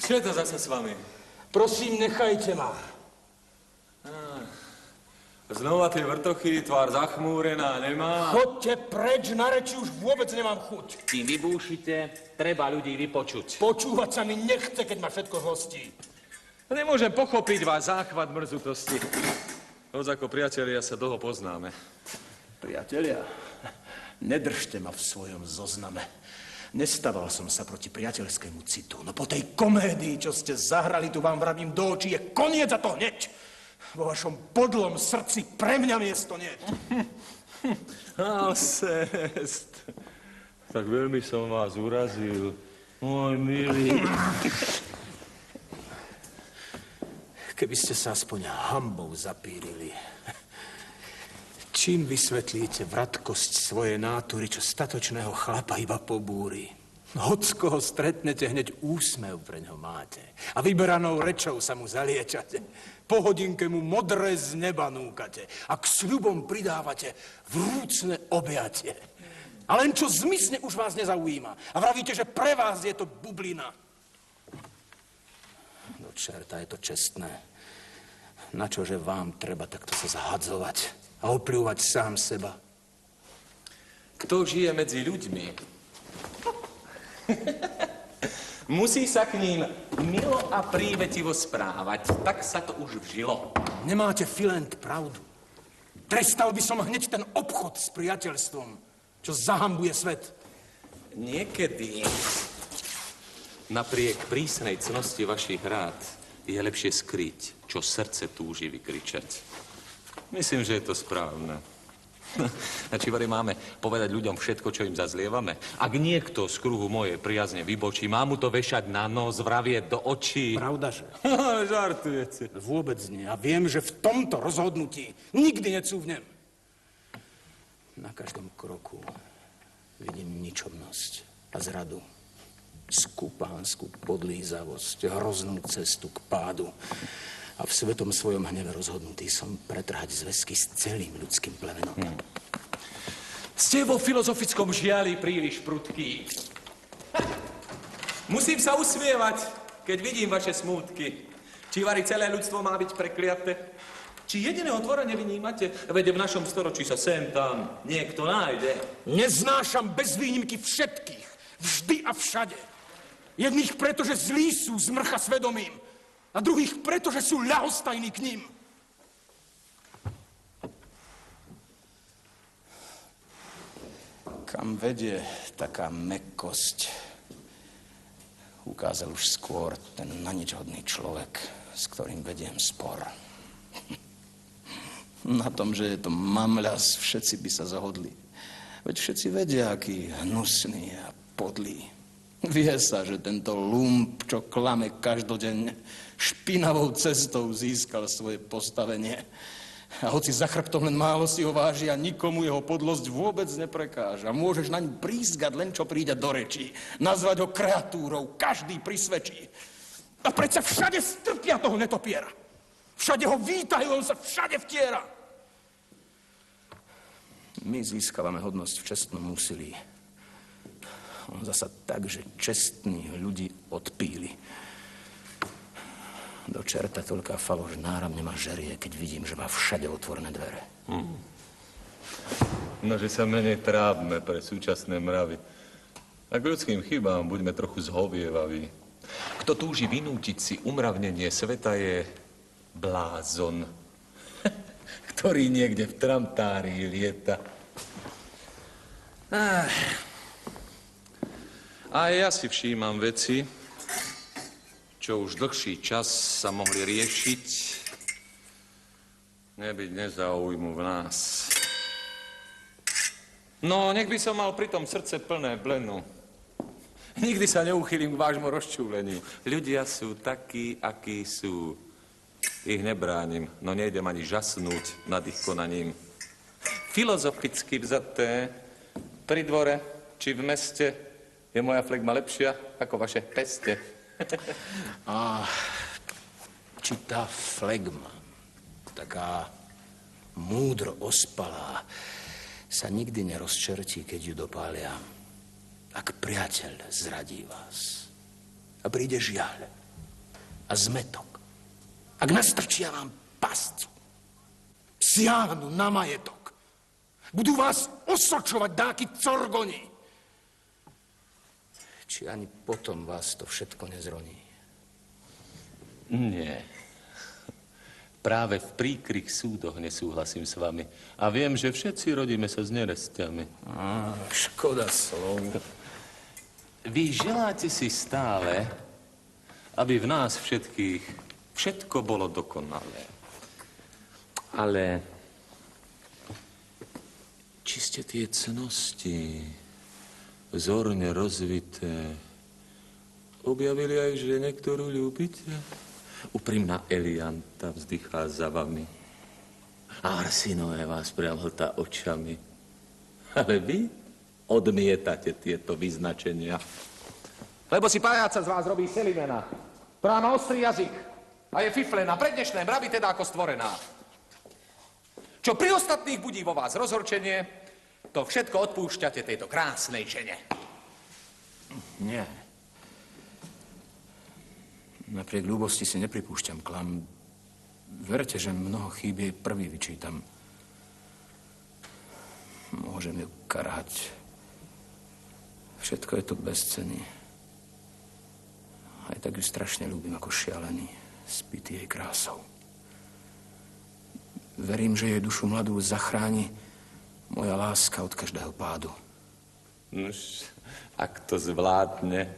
Čo je to zase s vami? Prosím, nechajte ma. Znova tie vrtochy, tvár zachmúrená, nemá. Chodte preč, na reči už vôbec nemám chuť. Kým vybúšite, treba ľudí vypočuť. Počúvať sa mi nechce, keď ma všetko hostí. Nemôžem pochopiť váš záchvat mrzutosti. Hoď ako priatelia sa dlho poznáme. Priatelia, nedržte ma v svojom zozname. Nestaval som sa proti priateľskému citu. No po tej komédii, čo ste zahrali, tu vám vravím do očí, je koniec a to hneď. Vo vašom podlom srdci pre mňa miesto nie. Alcest, tak veľmi som vás urazil, môj milý. Keby ste sa aspoň hanbou zapírili. Čím vysvetlíte vratkosť svojej nátury, čo statočného chlapa iba pobúri? Hoď koho stretnete, hneď úsmev pre ňo máte. A vyberanou rečou sa mu zaliečate. Po hodinke mu modré z neba núkate. A k sľubom pridávate vrúcne objatie. A len čo zmysne, už vás nezaujíma. A vravíte, že pre vás je to bublina. Do čerta je to čestné. Načože vám treba takto sa zhadzovať a opľúvať sám seba? Kto žije medzi ľuďmi, musí sa k ním milo a prívetivo správať. Tak sa to už vžilo. Nemáte, Filent, pravdu. Trestal by som hneď ten obchod s priateľstvom, čo zahambuje svet. Niekedy, napriek prísnej cnosti vašich rád, je lepšie skryť, čo srdce túži vykričať. Myslím, že je to správne. A či vari máme povedať ľuďom všetko, čo im zazlievame? Ak niekto z kruhu mojej priazne vybočí, má mu to vešať na nos, vravieť do očí. Pravdaže? Žartujete. Vôbec nie. A viem, že v tomto rozhodnutí nikdy necúvnem. Na každom kroku vidím ničomnosť a zradu. Skupánsku podlízavosť, hroznú cestu k pádu. A v svetom svojom hneve rozhodnutý som pretrhať zväzky s celým ľudským plemenom. Ste vo filozofickom žiali príliš prudký. Musím sa usmievať, keď vidím vaše smútky. Či vari celé ľudstvo má byť prekliaté? Či jediného tvora nevynímate? Veď v našom storočí sa sem tam niekto nájde. Neznášam bez výnimky všetkých. Vždy a všade. Jedných preto, že zlí sú z mrcha svedomím. A druhých preto, že sú ľahostajní k ním. Kam vedie taká mäkkosť, ukázal už skôr ten naničhodný človek, s ktorým vediem spor. Na tom, že je to mamľas, všetci by sa zahodli. Veď všetci vedia, aký hnusný a podlý. Vie sa, že tento lump, čo klame každodenne, špinavou cestou získal svoje postavenie. A hoci za chrbtom len málo si ho váži a nikomu jeho podlosť vôbec neprekáža. Môžeš naň prízgať len čo príde do rečí. Nazvať ho kreatúrou, každý prisvedčí. A predsa všade strpia toho netopiera. Všade ho vítajú, on sa všade vtiera. My získavame hodnosť v čestnom úsilí. On zasa tak, že čestných ľudí odpíli. Do čerta toľká faloš náramne ma žerie, keď vidím, že má všade otvorené dvere. No, že sa menej trápme pre súčasné mravy. A k ľudským chybám buďme trochu zhovievaví. Kto túži vynútiť si umravnenie sveta, je blázon, ktorý niekde v tramtárii lieta. A ja si všímam veci, čo už dlhší čas sa mohli riešiť, nebyť nezaujmu v nás. No, nech by som mal pritom srdce plné blenu. Nikdy sa neuchýlim k vášmu rozčúleniu. Ľudia sú takí, akí sú. Ich nebránim, no nejdem ani žasnúť nad ich konaním. Filozoficky vzaté, pri dvore či v meste, je moja flegma lepšia ako vaše peste. A či tá flegma, taká múdro ospalá, sa nikdy nerozčertí, keď ju dopália. Ak priateľ zradí vás a príde žiaľ, a zmetok. Ak nastrčia vám pascu, siahnu na majetok, budú vás osočovať dáky corgoni. Či ani potom vás to všetko nezroní? Nie. Práve v príkrých súdoch nesúhlasím s vami. A viem, že všetci rodíme sa s nerestiami. Škoda slov. Vy želáte si stále, aby v nás všetkých všetko bolo dokonalé. Ale či ste tie cnosti vzorne rozvité objavili aj, že niektorú ľúbite? Úprimná Elianta vzdychá za vami. A Arsinoe vás priam hltá očami. Ale vy odmietate tieto vyznačenia. Lebo si pajáca z vás robí Selimena, ktorá má ostrý jazyk a je fiflená, prednešné mravy teda ako stvorená. Čo pri ostatných budí vo vás rozhorčenie, to všetko odpúšťate tejto krásnej žene. Nie. Napriek ľúbosti si nepripúšťam klam. Verte, že mnoho chýb jej prvý vyčítam. Môžem ju karhať. Všetko je to bez ceny. Aj tak ju strašne ľúbim ako šialený, spitý jej krásou. Verím, že jej dušu mladú zachráni moja láska od každého pádu. Nož, ak to zvládne,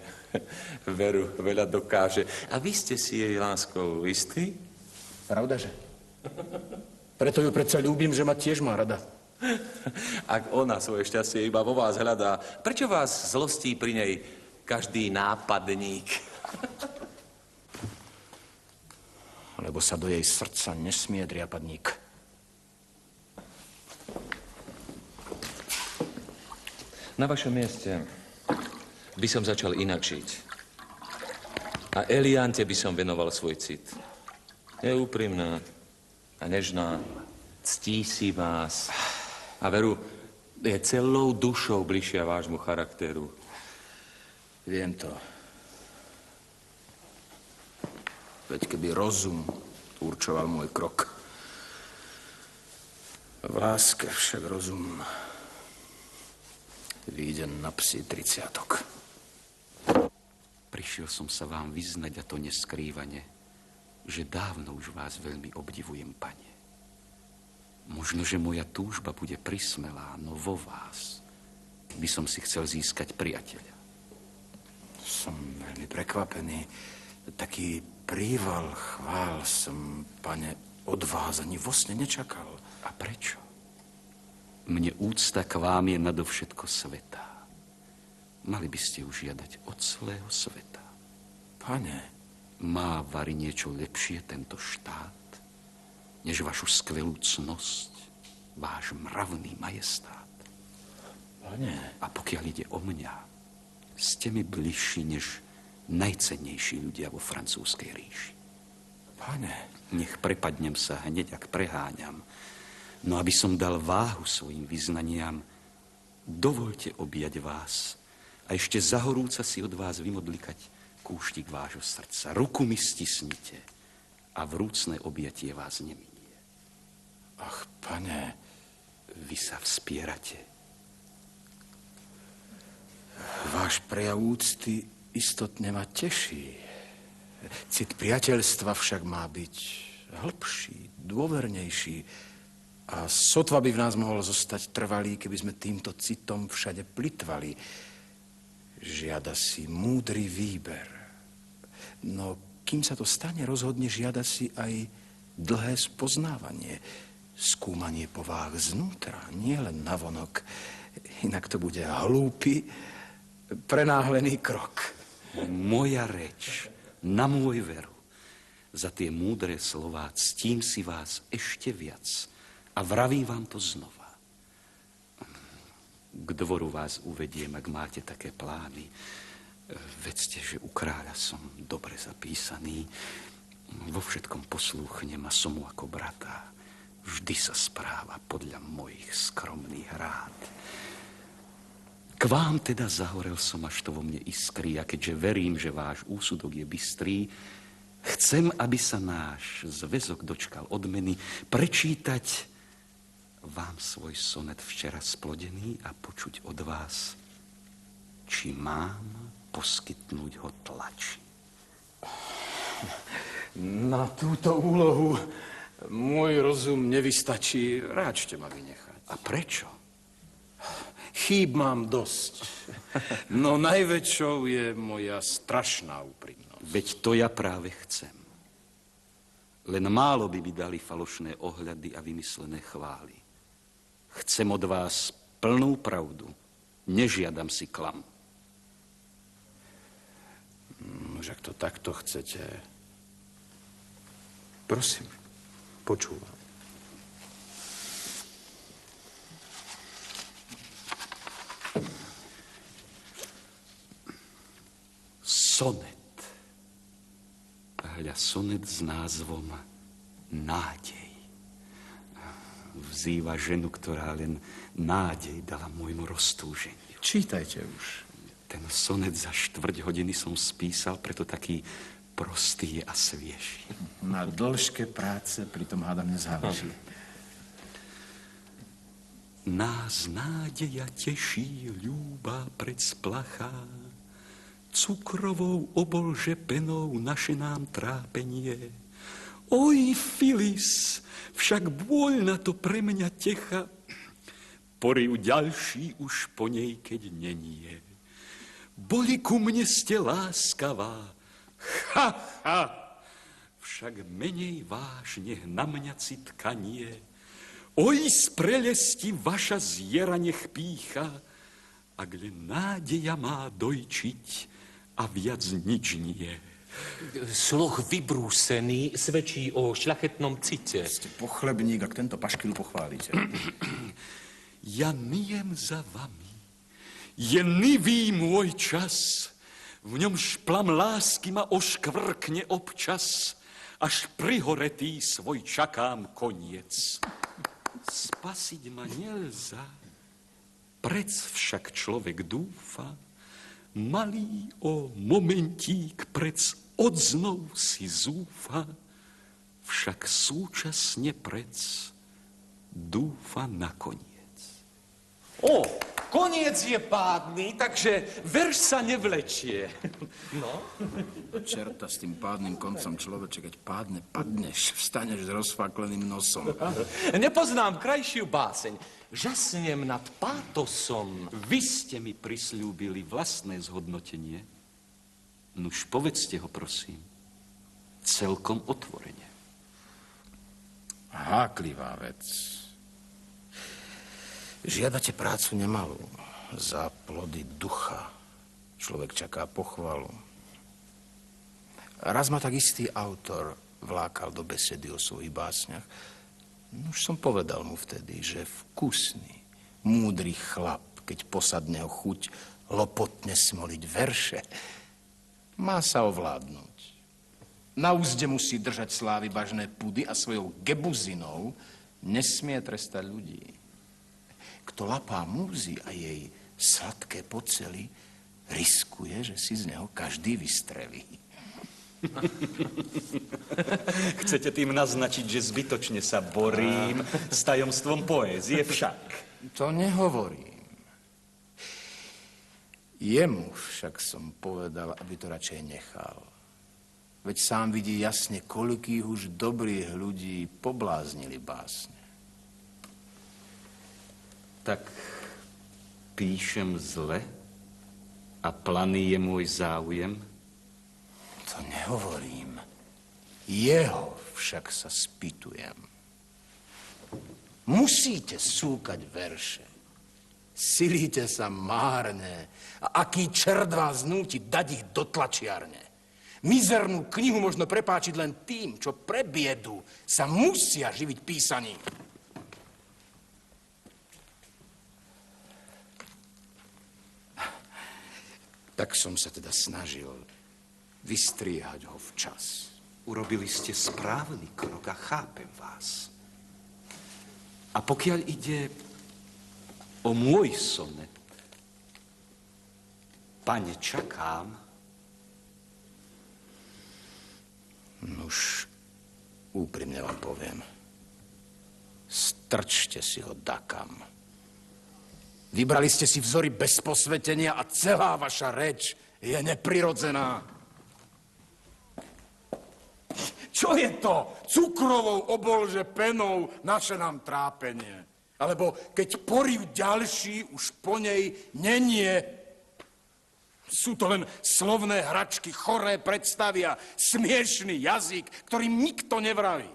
veru veľa dokáže. A vy ste si jej láskou istí? Pravdaže? Preto ju predsa ľúbim, že ma tiež má rada. Ak ona svoje šťastie iba vo vás hľadá, prečo vás zlostí pri nej každý nápadník? Lebo sa do jej srdca nesmie driapať nik. Na vašom mieste by som začal inak žiť. A Eliante by som venoval svoj cit. Je úprimná a nežná, ctí si vás. A veru, je celou dušou bližšia vášmu charakteru. Viem to. Veď keby rozum určoval môj krok. V láske však rozum vyjde na psi 30. Prišiel som sa vám vyznať, a to neskrývane, že dávno už vás veľmi obdivujem, pane. Možno, že moja túžba bude prismelá, no vo vás by som si chcel získať priateľa. Som veľmi prekvapený. Taký príval chvál som, pane, od vás ani vo sne nečakal. A prečo? Mne úcta k vám je nadovšetko svätá. Mali by ste už žiadať od celého sveta. Pane. Má vari niečo lepšie tento štát, než vašu skvelú cnosť, váš mravný majestát? Pane. A pokiaľ ide o mňa, ste mi bližší než najcennejší ľudia vo francúzskej ríši. Pane. Nech prepadnem sa hneď, ak preháňam. No aby som dal váhu svojim vyznaniam, dovolte objať vás a ešte zahorúca si od vás vymodlikať kúštik vášho srdca. Ruku mi stisnite a vrúcne objatie vás neminie. Ach, pane. Vy sa vspierate. Váš prejav úcty istotne ma teší. Cit priateľstva však má byť hlbší, dôvernejší. A sotva by v nás mohol zostať trvalý, keby sme týmto citom všade plitvali. Žiada si múdry výber. No kým sa to stane, rozhodne žiada si aj dlhé spoznávanie. Skúmanie pováh znútra, nie len navonok. Inak to bude hlúpy, prenáhlený krok. Moja reč, na môj veru. Za tie múdre slová ctím si vás ešte viac. A vravím vám to znova. K dvoru vás uvediem, ak máte také plány. Vedzte, že u kráľa som dobre zapísaný. Vo všetkom poslúchnem a som mu ako brata. Vždy sa správa podľa mojich skromných rád. K vám teda zahorel som, až to vo mne iskrí. A keďže verím, že váš úsudok je bystrý, Chcem, aby sa náš zväzok dočkal odmeny, prečítať vám svoj sonet včera splodený a počuť od vás, či mám poskytnúť ho tlači. Na túto úlohu môj rozum nevystačí. Ráčte ma vynechať. A prečo? Chýb mám dosť. No najväčšou je moja strašná úprimnosť. Veď to ja práve chcem. Len málo by mi dali falošné ohľady a vymyslené chvály. Chcem od vás plnú pravdu. Nežiadam si klam. Už ak to takto chcete, prosím, počúvam. Sonet. Hľa sonet s názvom Nádej. Vzýva ženu, ktorá len nádej dala môjmu roztúženiu. Čítajte už. Ten sonet za 4 hodiny som spísal, preto taký prostý a svieži. Na dĺžke práce pritom hádam nezáleží. Nás nádeja teší, ľúba predsplachá, cukrovou obolže penou naše nám trápenie. Oj, Filis, však bôľ na to pre mňa techa, poriv ďalší už po nej, keď nenie. Boli ku mne ste láskavá, ha, ha, však menej vážne na mňa citkanie. Oj, z prelesti vaša zjera nech pícha, ak len nádeja má dojčiť, a viac nič nie. Sluch vybrúsený svedčí o šľachetnom cite. Ste pochlebník, ak tento paškil pochválite. Ja nijem za vami. Je nivý môj čas. V ňom šplam lásky ma oškvrkne občas. Až prihoretý svoj čakám koniec. Spasiť ma nelza. Prec však človek dúfa. Malý o momentík prec odznov si zúfa, však súčasne prec dúfa nakoniec. O, koniec je pádny, takže verš sa nevlečie. No? Čerta s tým pádnym koncom, človeče, keď padneš, vstaneš s rozfakleným nosom. Nepoznám krajšiu báseň. Žasnem nad pátosom. Vy ste mi prisľúbili vlastné zhodnotenie. Nuž povedzte ho, prosím, celkom otvorene. Háklivá vec. Žiadate prácu nemalú. Za plody ducha človek čaká pochvalu. Raz ma tak istý autor vlákal do besedy o svojich básniach. Už som povedal mu vtedy, že vkusný, múdry chlap, keď posadne ho chuť lopotne smoliť verše, má sa ovládnuť. Na úzde musí držať slávy bažné pudy a svojou gebuzinou nesmie trestať ľudí. Kto lapá múzy a jej sladké pocely, riskuje, že si z neho každý vystreví. Chcete tým naznačiť, že zbytočne sa borím s tajomstvom poézie však? To nehovorím. Jemu však som povedal, aby to radšej nechal. Veď sám vidí jasne, koľkých už dobrých ľudí pobláznili básne. Tak píšem zle a planý je môj záujem? To nehovorím. Jeho však sa spýtujem. Musíte súkať verše. Silíte sa márne. A aký čert vás núti dať ich do tlačiarne? Mizernú knihu možno prepáčiť len tým, čo pre biedu sa musia živiť písaním. Tak som sa teda snažil vystriehať ho včas. Urobili ste správny krok a chápem vás. A pokiaľ ide o môj sonet, pane, čakám. Nuž, úprimne vám poviem. Strčte si ho dakam. Vybrali ste si vzory bez posvetenia a celá vaša reč je neprirodzená. Čo je to? Cukrovou obolže penou naše nám trápenie. Alebo keď poriv ďalší, už po nej nenie. Sú to len slovné hračky, choré predstavy a smiešný jazyk, ktorým nikto nevraví.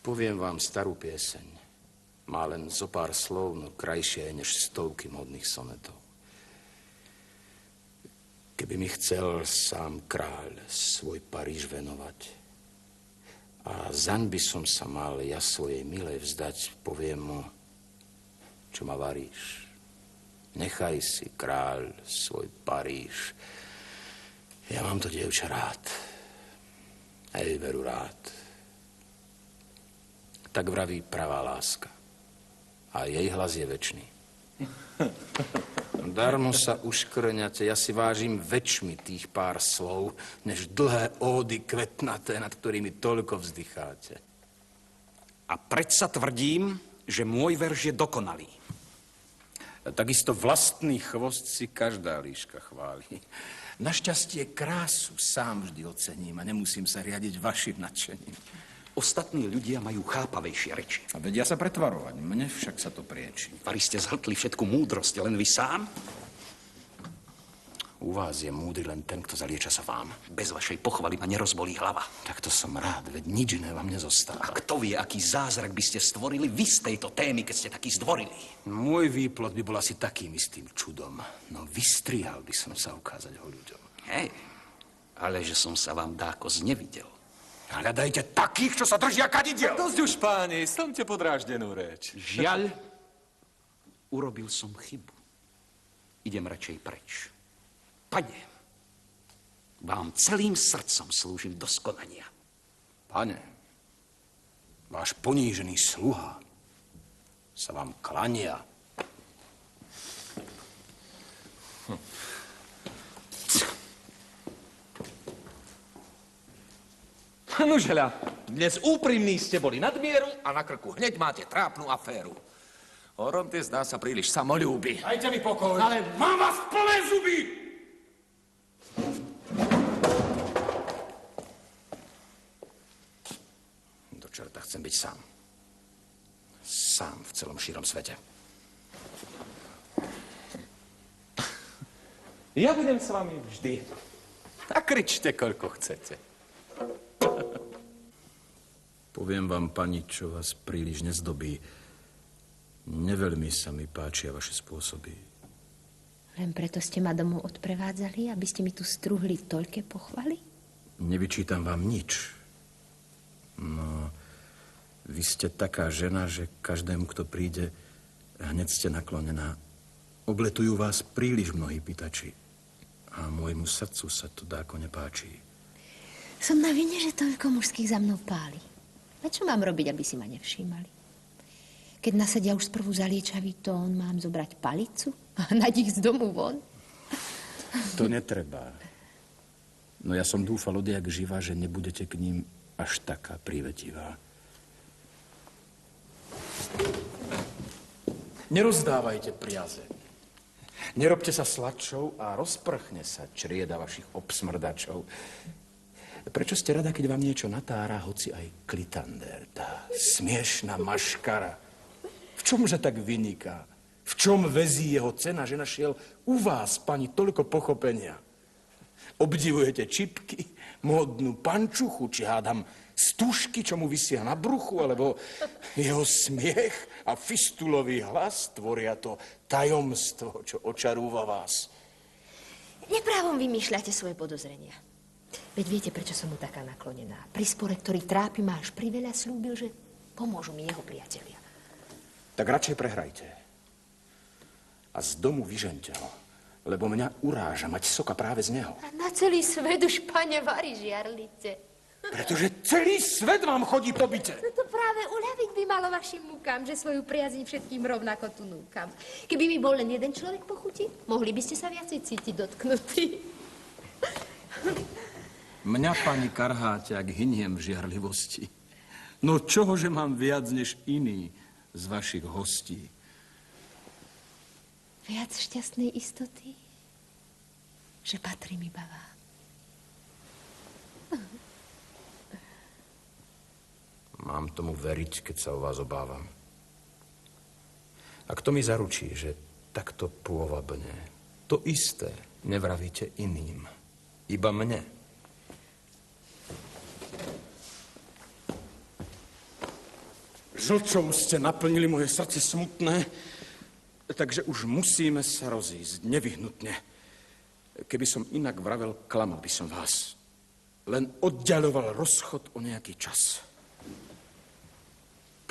Poviem vám starú pieseň. Má len zo pár slov, no krajšie než stovky modných sonetov. Keby mi chcel sám kráľ svoj Paríž venovať a zaň by som sa mal ja svojej milej vzdať, poviem mu, čo ma varíš. Nechaj si, kráľ, svoj Paríž. Ja mám to dievča rád. A jej veru rád. Tak vraví pravá láska. A jej hlas je večný. Darmo sa uškrňate, ja si vážim väčšmi tých pár slov, než dlhé ódy kvetnaté, nad ktorými toľko vzdycháte. A predsa tvrdím, že môj verš je dokonalý. Takisto vlastný chvost si každá líška chváli. Našťastie krásu sám vždy ocením a nemusím sa riadiť vašim nadšením. Ostatní ľudia majú chápavejšie reči. A vedia sa pretvarovať, mne však sa to prieči. Vari ste zhltli všetku múdrosť, len vy sám? U vás je múdry len ten, kto zalieča sa vám. Bez vašej pochvaly ma nerozbolí hlava. Tak to som rád, veď nič iné vám nezostáva. A kto vie, aký zázrak by ste stvorili vy z tejto témy, keď ste taký zdvorili? Môj výplod by bol asi takým istým čudom, no vystrihal by som sa ukázať ho ľuďom. Hej, ale že som sa vám dáko znevidel. Hľadajte takých, čo sa držia kadidiel. Dosť už, páni, slnte podráždenú reč. Žiaľ, urobil som chybu. Idem radšej preč. Pane, vám celým srdcom slúžim do skonania. Pane, váš ponížený sluha sa vám klania. Nužeľa, dnes úprimní ste boli nadmieru a na krku hneď máte trápnu aféru. Oronte zdá sa príliš samolúby. Dajte mi pokoj. Ale mám vás plné zuby! Do čerta chcem byť sám. Sám v celom šírom svete. Ja budem s vami vždy. A kričte, koľko chcete. Poviem vám, pani, čo vás príliš nezdobí. Neveľmi sa mi páčia vaše spôsoby. Len preto ste ma domov odprevádzali, aby ste mi tu struhli toľké pochvaly? Nevyčítam vám nič. No, vy ste taká žena, že každému, kto príde, hneď ste naklonená. Obletujú vás príliš mnohí pýtači. A môjmu srdcu sa to dáko nepáči. Som na vine, že toľko mužských za mnou páli. A čo mám robiť, aby si ma nevšímali? Keď nasadia už sprvu zaliečavý tón, mám zobrať palicu a nať ich z domu von? To netreba. No ja som dúfal odjak živá, že nebudete k ním až taká privetivá. Nerozdávajte priaze. Nerobte sa sladčou a rozprchne sa črieda vašich obsmrdačov. Prečo ste rada, keď vám niečo natára, hoci aj klitander, tá smiešná maškara? V čomže tak vyniká? V čom vezí jeho cena, že našiel u vás, pani, toľko pochopenia? Obdivujete čipky, módnu pančuchu, či hádam stužky, čo mu visia na bruchu, alebo jeho smiech a fistulový hlas tvoria to tajomstvo, čo očarúva vás. Neprávom vymýšľate svoje podozrenia. Veď viete, prečo som mu taká naklonená. Pri spore, ktorý trápi ma až priveľa, slúbil, že pomôžu mi jeho priatelia. Tak radšej prehrajte. A z domu vyžente ho, lebo mňa uráža mať soka práve z neho. A na celý svet už, pane, varí žiarlice. Pretože celý svet vám chodí po byte. No to práve práve uľaviť by malo vašim mukám, že svoju priazeň všetkým rovnako tu núkam. Keby mi bol len jeden človek pochutí, mohli by ste sa viacej cítiť dotknutí. Mňa, pani, karháte, ak hyniem v žiarlivosti. No čohože mám viac než iný z vašich hostí? Viac šťastnej istoty, že patrím iba vám. Mám tomu veriť, keď sa o vás obávam. A kto mi zaručí, že takto pôvabne to isté nevravíte iným, iba mne? Žlčou ste naplnili moje srdce smutné, takže už musíme sa rozísť, nevyhnutne. Keby som inak vravel, klamal by som vás. Len oddiaľoval rozchod o nejaký čas.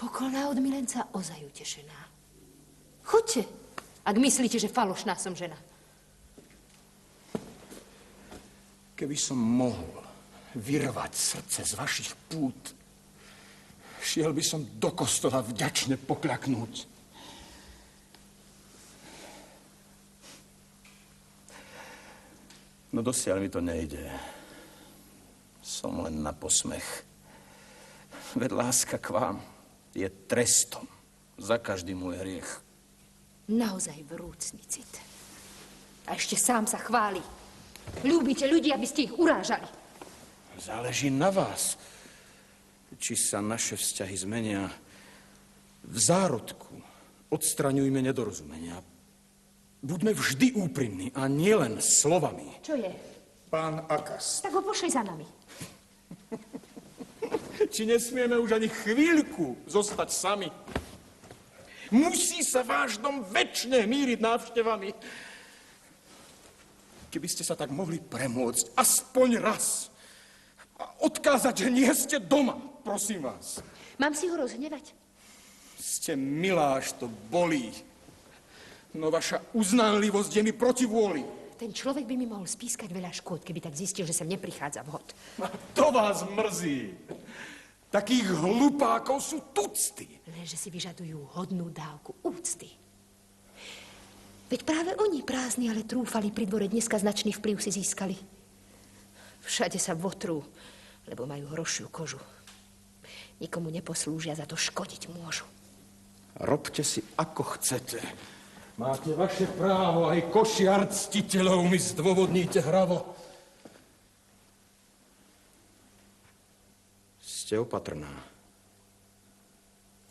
Pokolná od milenca ozaj utešená. Choďte, ak myslíte, že falošná som žena. Keby som mohol vyrvať srdce z vašich pút, šiel by som do kostola vďačne pokľaknúť. No dosiaľ mi to nejde. Som len na posmech. Veď láska k vám je trestom za každý môj hriech. Naozaj vrúcný cit. A ešte sám sa chváli. Ľúbite ľudí, aby ste ich urážali. Záleží na vás, či sa naše vzťahy zmenia. V zárodku odstraňujme nedorozumenia. Buďme vždy úprimní a nielen slovami. Čo je? Pán Akas. Tak ho pošli za nami. Či nesmieme už ani chvíľku zostať sami? Musí sa váš dom večne míriť návštevami. Keby ste sa tak mohli premôcť aspoň raz a odkázať, že nie ste doma, prosím vás. Mám si ho rozhnevať? Ste milá, až to bolí. No vaša uznánlivosť je mi proti vôli. Ten človek by mi mohol spískať veľa škôd, keby tak zistil, že sem neprichádza vhod. A to vás mrzí. Takých hlupákov sú tucty. Lenže si vyžadujú hodnú dávku úcty. Veď práve oni prázdni, ale trúfali pri dvore dneska značný vplyv si získali. Všade sa votrú, lebo majú hrošiu kožu. Nikomu neposlúžia, za to škodiť môžu. Robte si, ako chcete. Máte vaše právo, aj košiar ctiteľov mi zdôvodníte hravo. Ste opatrná,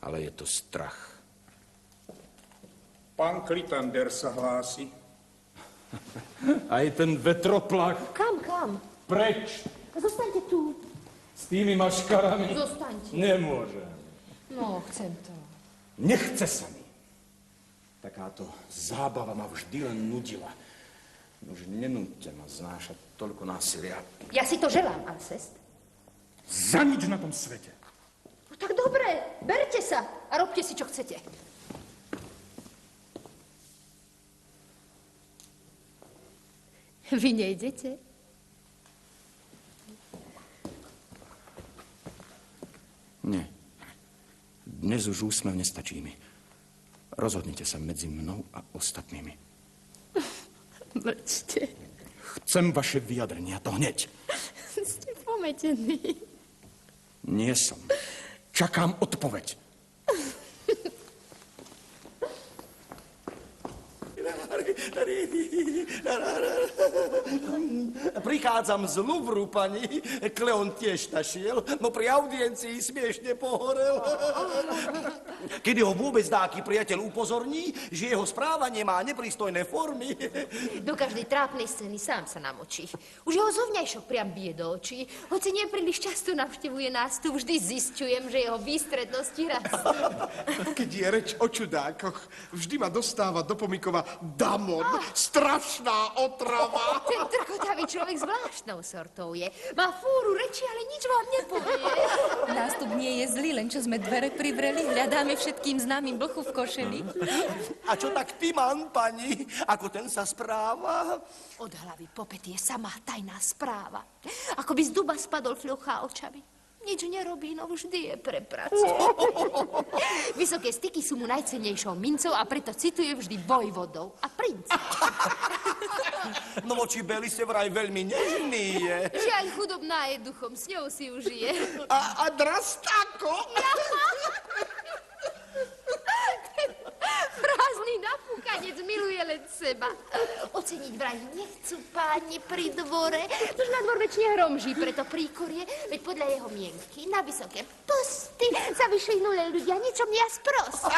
ale je to strach. Pán Klitander sa hlási. Aj ten vetroplach. Kam? Preč Zostaňte tu. s tými maškarami. Zostaňte. Nemôžem. No, chcem to. Nechce sa mi. Takáto zábava ma vždy len nudila. Už nenúďte ma znášať toľko násilia. Ja si to želám, Alcest. Za nič na tom svete. No tak dobre, berte sa a robte si, čo chcete. Vy nejdete? Nie. Dnes už úsmev nestačí mi. Rozhodnite sa medzi mnou a ostatnými. Mlčte. Chcem vaše vyjadrenia, to hneď. Ste pometení. Nie som. Čakám odpoveď. Prichádzam z Louvru, pani. Kleon tiež našiel, no pri audiencii smiešne pohorel. Kedy ho vôbec dáky priateľ upozorní, že jeho správanie má neprístojné formy. Do každej trápnej scény sám sa namočí. Už jeho zovňajšok priam bije do očí. Hoci nepríliš často navštevuje nás, tu vždy zisťujem, že jeho výstrednosti rastú. Keď je reč o čudákoch, vždy ma dostáva do pomykova Damon. Strašná otrava. Ten trkotavý človek zvláštnou sortou je. Má fúru reči, ale nič vám nepovie. Nástup nie je zlý, len čo sme dvere privreli, hľadáme všetkým známym blchu v košeli. A čo tak ty, man, pani? Ako ten sa správa? Od hlavy po pety je samá tajná správa. Ako by z duba spadol fľuchá očami. Nič nerobí, no vždy je prepracovaný. Vysoké styky sú mu najcennejšou mincou a preto cituje vždy vojvodov a princa. No voči Beli ste vraj veľmi nežný je. Žiaľ, chudobná je duchom, s ňou si užije. A drastáko? Prázdny napúkanec miluje len seba. Oceniť vraj nechcú páni pri dvore. Tož na dvor väčšine hromží, preto príkorie, veď podľa jeho mienky na vysoké posty sa vyšlihnuli ľudia ničom ja sprost.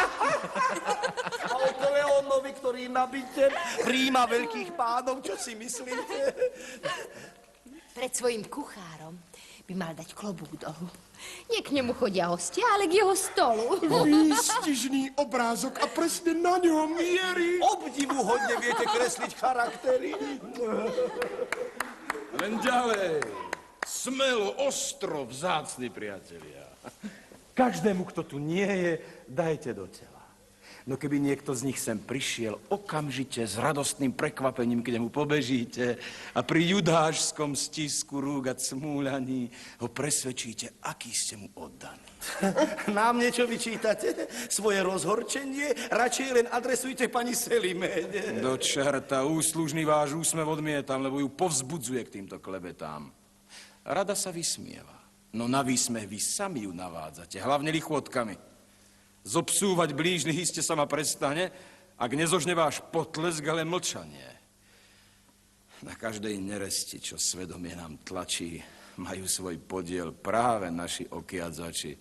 A o Kleónovi, ktorý na byte príjma veľkých pánov, čo si myslíte? Pred svojim kuchárom by mal dať klobúk dolu. Nie k nemu chodia hostia, ale k jeho stolu. Výstižný obrázok a presne na ňom mierí. Obdivuhodne viete kresliť charaktery. Len ďalej. Smelo, ostro, vzácni priatelia. Každému, kto tu nie je, dajte do tela. No keby niekto z nich sem prišiel, okamžite s radostným prekvapením k nemu pobežíte a pri judášskom stisku rúk a cmúľaní ho presvedčíte, aký ste mu oddaní. Nám niečo vyčítate? Svoje rozhorčenie? Radšej len adresujte pani Selimene. Do čerta, úslužný váš úsmev odmietam, lebo ju povzbudzuje k týmto klebetám. Rada sa vysmieva, no na výsmech vy sami ju navádzate, hlavne lichôtkami. Zobsúvať blížnych iste sa ma prestane, ak nezožne váš potlesk, ale mlčanie. Na každej neresti, čo svedomie nám tlačí, majú svoj podiel práve naši okiadzači.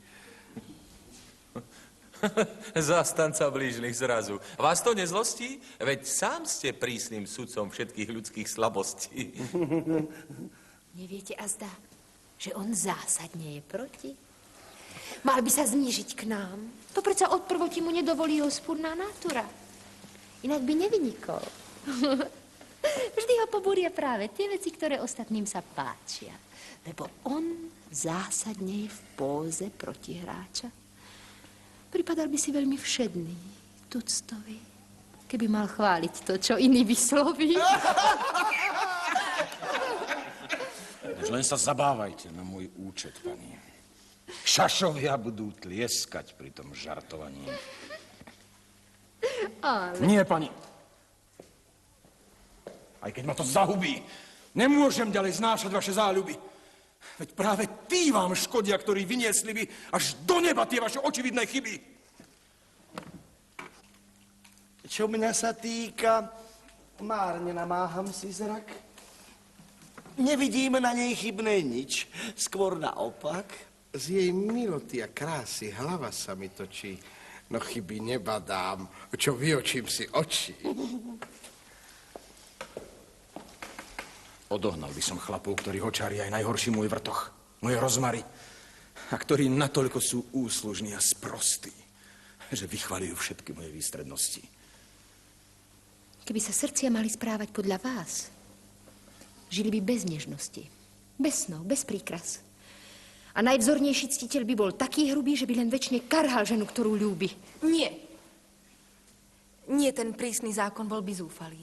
Zastanca blížnych zrazu. Vás to nezlostí? Veď sám ste prísnym sudcom všetkých ľudských slabostí. Neviete azda, že on zásadne je proti? Mal by sa znížiť k nám. To predsa od prvoti mu nedovolí hospúrna natura. Inak by nevynikol. Vždy ho pobúria práve tie veci, ktoré ostatným sa páčia. Lebo on zásadne je v póze protihráča. Pripadal by si veľmi všedný, tuctový, keby mal chváliť to, čo iný vysloví. Už len sa zabávajte na môj účet, pani. Šašovia budú tlieskať pri tom žartovaní. Ale... Nie, pani. Aj keď ma to zahubí, nemôžem ďalej znášať vaše záľuby. Veď práve tí vám škodia, ktorí vyniesli by až do neba tie vaše očividné chyby. Čo mňa sa týka, márne namáham si zrak. Nevidím na nej chybné nič, skôr naopak. Z jej miloty a krásy hlava sa mi točí, no chyby nebadám, čo vyočím si oči. Odohnal by som chlapov, ktorí hočári aj najhorší môj vrtoch, moje rozmary, a ktorí natoľko sú úslužní a sprostí, že vychvalujú všetky moje výstrednosti. Keby sa srdcia mali správať podľa vás, žili by bez nežnosti, bez snov, bez príkras. A najvzornejší ctiteľ by bol taký hrubý, že by len večne karhal ženu, ktorú ľúbi. Nie. Nie, ten prísny zákon bol by zúfalý.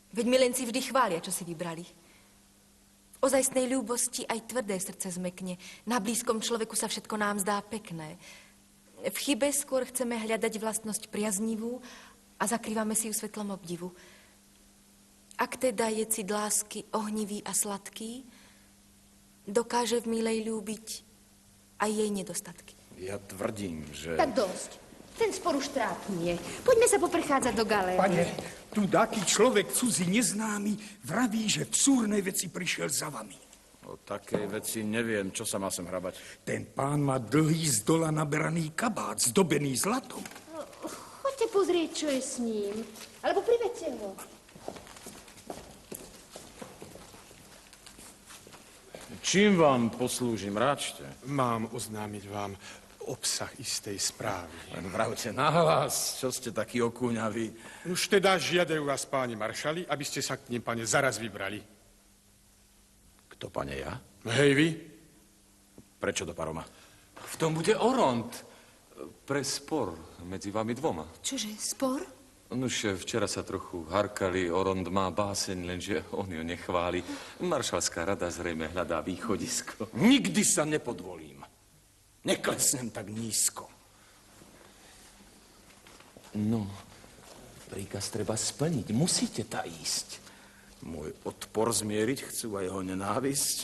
Veď milenci vždy chvália, čo si vybrali. V ozajstnej ľúbosti aj tvrdé srdce zmekne. Na blízkom človeku sa všetko nám zdá pekné. V chybe skôr chceme hľadať vlastnosť priaznivú a zakrývame si ju svetlom obdivu. Ak teda je cit lásky ohnivý a sladký, dokáže v milej ľúbiť aj jej nedostatky. Ja tvrdím, že... Tak dosť. Ten spor už trápnie. Poďme sa poprechádzať do galérie. Pane, tu taký človek cudzí neznámy vraví, že v súrnej veci prišiel za vami. O takej veci neviem, čo sa má sem hrabať. Ten pán má dlhý z dola naberaný kabát, zdobený zlatom. No, choďte pozrieť, čo je s ním. Alebo privedte ho. Čím vám poslúžim, ráčte? Mám oznámiť vám obsah istej správy. Len vravte nahlas, čo ste takí okúňaví. Už teda žiadajú vás páni maršali, aby ste sa k nim, pane, zaraz vybrali. Kto, pane, ja? Hej, vy? Prečo do Paroma? V tom bude oront pre spor medzi vami dvoma. Čože, spor? Nuž, včera sa trochu harkali o rondmá báseň, lenže on ju nechváli. Maršalská rada zrejme hľadá východisko. Nikdy sa nepodvolím. Neklesnem tak nízko. No, príkaz treba splniť. Musíte tá ísť. Môj odpor zmieriť chcú a jeho nenávisť.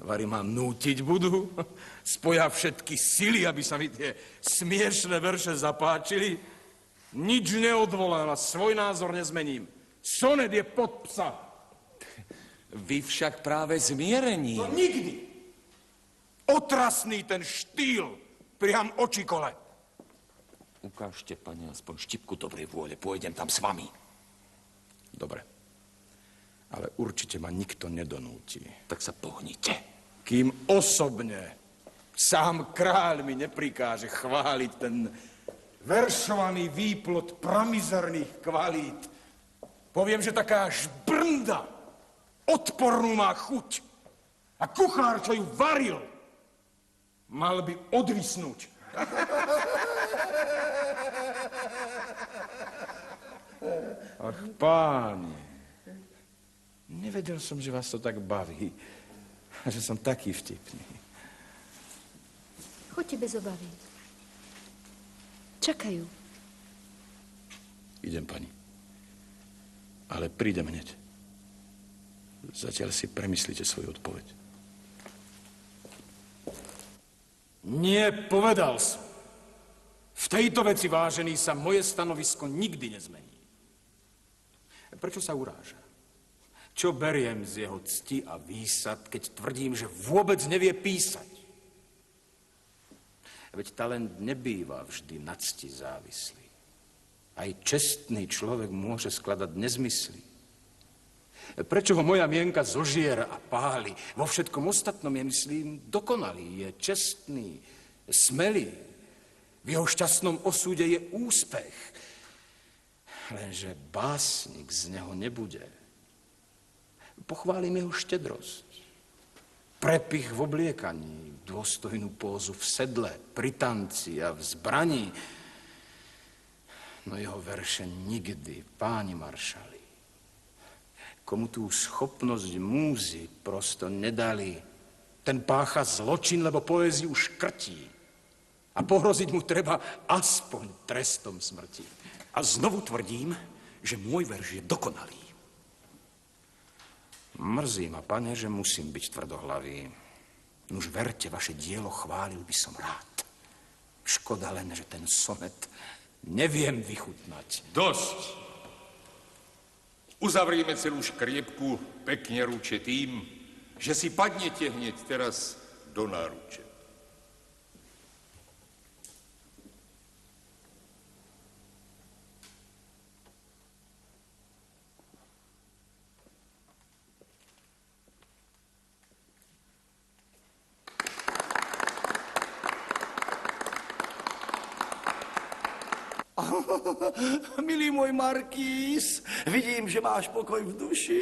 Vari ma nútiť budú. Spoja všetky sily, aby sa mi tie smiešné verše zapáčili. Nič neodvolám a svoj názor nezmením. Sonet je pod psa. Vy však práve zmierením. To nikdy. Otrasný ten štýl, priam očikole. Ukážte, pane, aspoň štipku dobrej vôle. Pôjdem tam s vami. Dobre. Ale určite ma nikto nedonúti. Tak sa pohnite. Kým osobne sám kráľ mi neprikáže chváliť ten veršovaný výplod pramizerných kvalít. Poviem, že taká žbrnda odpornú má chuť. A kuchár, čo ju varil, mal by odvisnúť. Ach, páni, nevedel som, že vás to tak baví a že som taký vtipný. Choďte bez obavy. Čakajú. Idem, pani. Ale prídem hneď. Zatiaľ si premyslíte svoju odpoveď. Nie, povedal som. V tejto veci, vážený, sa moje stanovisko nikdy nezmení. Prečo sa uráža? Čo beriem z jeho cti a výsad, keď tvrdím, že vôbec nevie písať? Veď talent nebýva vždy na cti závislý. Aj čestný človek môže skladať nezmysly. Prečo ho moja mienka zožiera a páli? Vo všetkom ostatnom je, myslím, dokonalý, je čestný, smelý. V jeho šťastnom osúde je úspech. Lenže básnik z neho nebude. Pochválim jeho štedrosť. Prepich v obliekaní, dôstojnú pózu v sedle, pri tanci a v zbraní. No jeho verše nikdy, páni maršali, komu tú schopnosť múzy prosto nedali, ten pácha zločin, lebo poéziu škrtí. A pohroziť mu treba aspoň trestom smrti. A znovu tvrdím, že môj verš je dokonalý. Mrzí ma, pane, že musím byť tvrdohlavý. Nuž verte, vaše dielo chválil by som rád. Škoda len, že ten sonet neviem vychutnať. Dosť. Uzavrieme celú škriepku pekne ruče tým, že si padnete hneď teraz do náruče. Milý môj Markýz, vidím, že máš pokoj v duši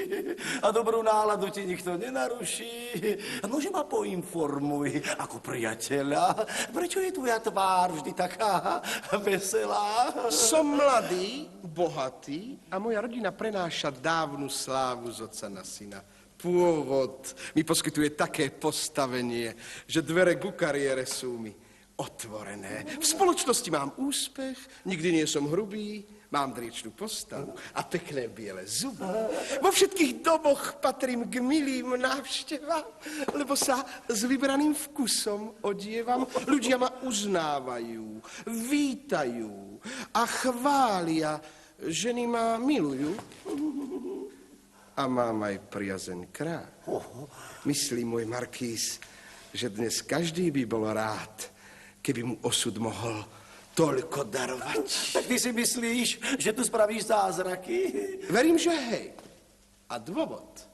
a dobrú náladu ti nikto nenaruší. Nože ma poinformuj ako priateľa, prečo je tvoja tvár vždy taká veselá? Som mladý, bohatý a moja rodina prenáša dávnu slávu z otca na syna. Pôvod mi poskytuje také postavenie, že dvere ku kariére sú mi otvorené. V spoločnosti mám úspech, nikdy nie som hrubý, mám driečnú postavu a pekné biele zuby. Vo všetkých domoch patrím k milým návštevám, lebo sa s vybraným vkusom odievam. Ľudia ma uznávajú, vítajú a chvália. Ženy ma milujú a mám aj priazeň kráľ. Myslí môj Markýz, že dnes každý by bol rád, keby mu osud mohol toľko darovať. Tak ty si myslíš, že tu spravíš zázraky? Verím, že hej. A dôvod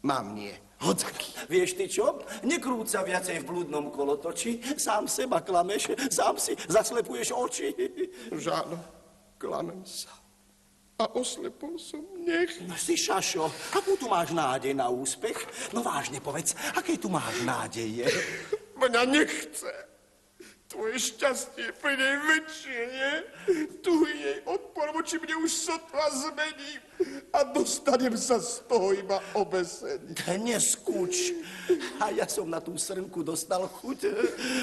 mám nie hodzaký. Vieš ty čo? Nekrúť sa viacej v blúdnom kolotoči. Sám seba klameš, sám si zaslepuješ oči. Žáno, klamem sa. A oslepol som nech. No si šašo, akú tu máš nádej na úspech? No vážne povedz, aké tu máš nádeje? Mňa nechce. Tvoje šťastie pre nej väčšie, nie? Tuhý jej odpor voči či mne už sotva zmením a dostanem sa z toho iba obesený. Neskúč. A ja som na tú srnku dostal chuť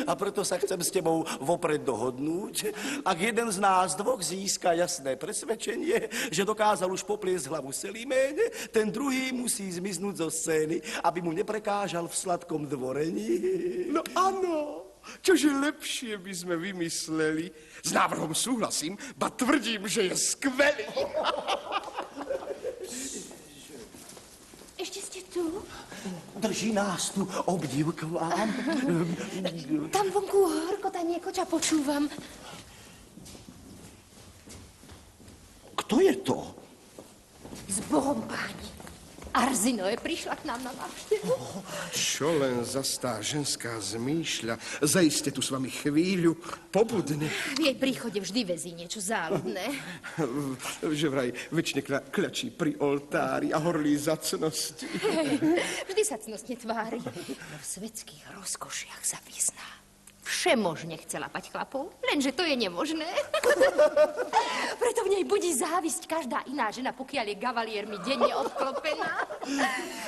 a preto sa chcem s tebou vopred dohodnúť. Ak jeden z nás dvoch získa jasné presvedčenie, že dokázal už popliesť hlavu Seliméne, ten druhý musí zmiznúť zo scény, aby mu neprekážal v sladkom dvorení. No áno. Čože lepšie by sme vymysleli. S návrhom súhlasím, ba tvrdím, že je skvelý. Ešte ste tu? Drží nás tu obdiv k vám. Tam vonku horkotanie koča počúvam. Kto je to? S Bohom, páni. Arzinoe prišla k nám na návštevu. Čo len zas tá ženská zmýšľa. Zaiste tu s vami chvíľu pobudne. V jej príchode vždy vezí niečo záľudné. Že vraj väčšine kľačí pri oltári a horlí za cnosti. Vždy sa cnostne tvári. No v svetských rozkošiach sa vyzná. Všemožne chce lapať chlapov, lenže to je nemožné. Preto v nej budí závisť každá iná žena, pokiaľ je gavaliermi denne obklopená.